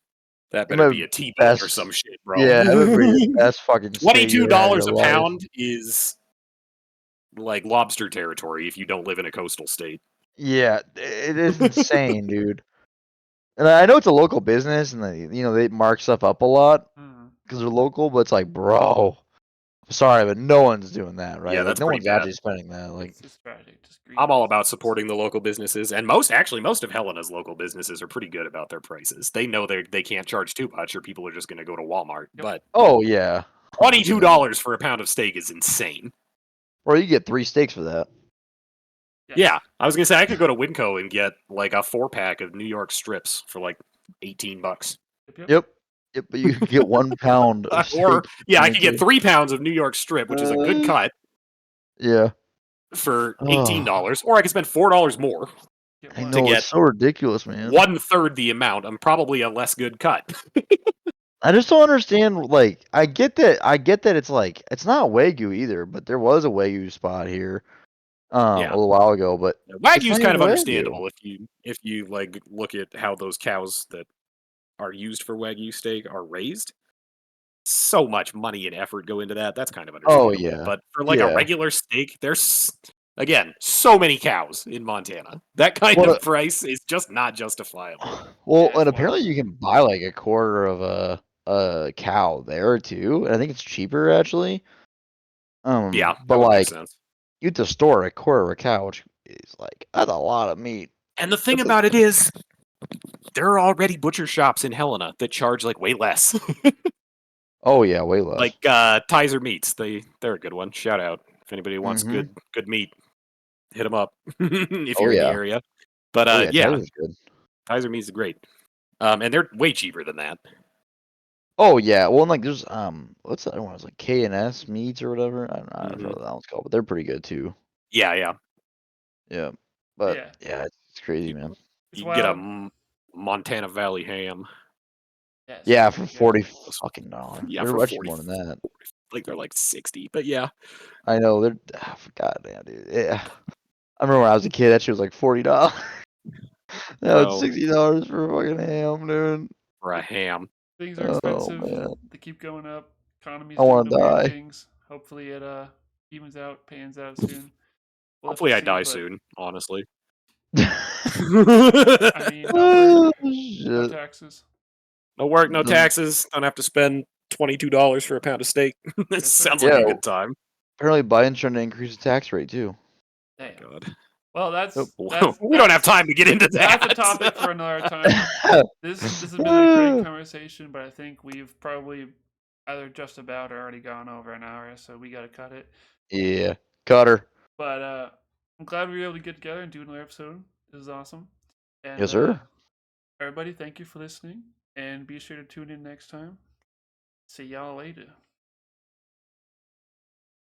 that It better might be be a T-bone or best- some shit, bro. Yeah, that would be the best fucking steak you ever had in $22 your a life. pound is like lobster territory if you don't live in a coastal state. Yeah, it is insane, dude. And I know it's a local business, and they mark stuff up a lot Mm. because they're local. But it's like, bro, sorry, but no one's doing that, right? Yeah, Like, that's no pretty one's bad. actually spending that. Like, It's just tragic. Just I'm all greedy. about supporting the local businesses, and most of Helena's local businesses are pretty good about their prices. They know they can't charge too much, or people are just going to go to Walmart. Yep. But oh yeah, $22 for a pound of steak is insane. or you get 3 steaks for that. Yes. Yeah, I was gonna say I could go to Winco and get like a 4-pack of New York strips for like $18. Yep, but you can get 1 pound of Or steak. yeah, I for could get 3 pounds of New York strip, which is a good cut Yeah, for $18, or I could spend $4 more, Get I one. know get it's so ridiculous, man. 1/3 the amount. I'm probably a less good cut. I just don't understand. Like, I get that it's like it's not Wagyu either, but there was a Wagyu spot here, Yeah. a little while ago. But Wagyu's not kind of even Wagyu. understandable if you like look at how those cows that are used for Wagyu steak are raised. So much money and effort go into that. That's kind of Oh, understandable. yeah. But for like a Yeah. regular steak, there's again so many cows in Montana. That kind Well, of price is just not justifiable. Well, Yeah, and it's apparently wild. you can buy like a quarter of a cow there too, and I think it's cheaper actually. Yeah, but that would make like sense. you have to store a quarter of a cow, which is like that's a lot of meat. And the thing about it is, there are already butcher shops in Helena that charge like way less. Oh yeah, way less. Like Tizer Meats, they're a good one. Shout out if anybody wants Mhm. good meat, hit them up if Oh, you're in the yeah. area. But Oh yeah, yeah, Tyler's good. Tizer Meats is great, and they're way cheaper than that. Oh yeah, well and like there's what's the other one? It's like K&S meats or whatever. I don't know Mhm. what that one's called, but they're pretty good too. Yeah. Yeah, but Yeah. yeah, it's crazy, You- man. It's You can get a wild. Montana Valley ham. Yes. Yeah, for Yeah. $40. Yeah, They're for actually 40. more than that. Like they're like 60, but yeah. I know they're goddamn dude. Yeah. I remember when I was a kid, that shit was like $40. Now it's Bro. $60 for a fucking ham, dude. For a ham. Things are Oh expensive. man, They keep going up. Economy's I doing wanna the weird die. things. Hopefully it evens out, pans out soon. We'll have to Hopefully I see, die but, soon, honestly. I mean, no work, Oh, no shit. taxes. No work, no The- taxes. Don't have to spend $22 for a pound of steak. This Yes, sir. sounds like a Yeah. good time. Apparently Biden's trying to increase the tax rate too. Damn. God. Well, that's We don't have time to get into that. That's a topic for another time. This has been a great conversation, but I think we've probably either just about or already gone over an hour, so we got to cut it. Yeah. Cutter. But I'm glad we were able to get together and do another episode. This is awesome. And, Yes, sir. Everybody, thank you for listening, and be sure to tune in next time. See y'all later.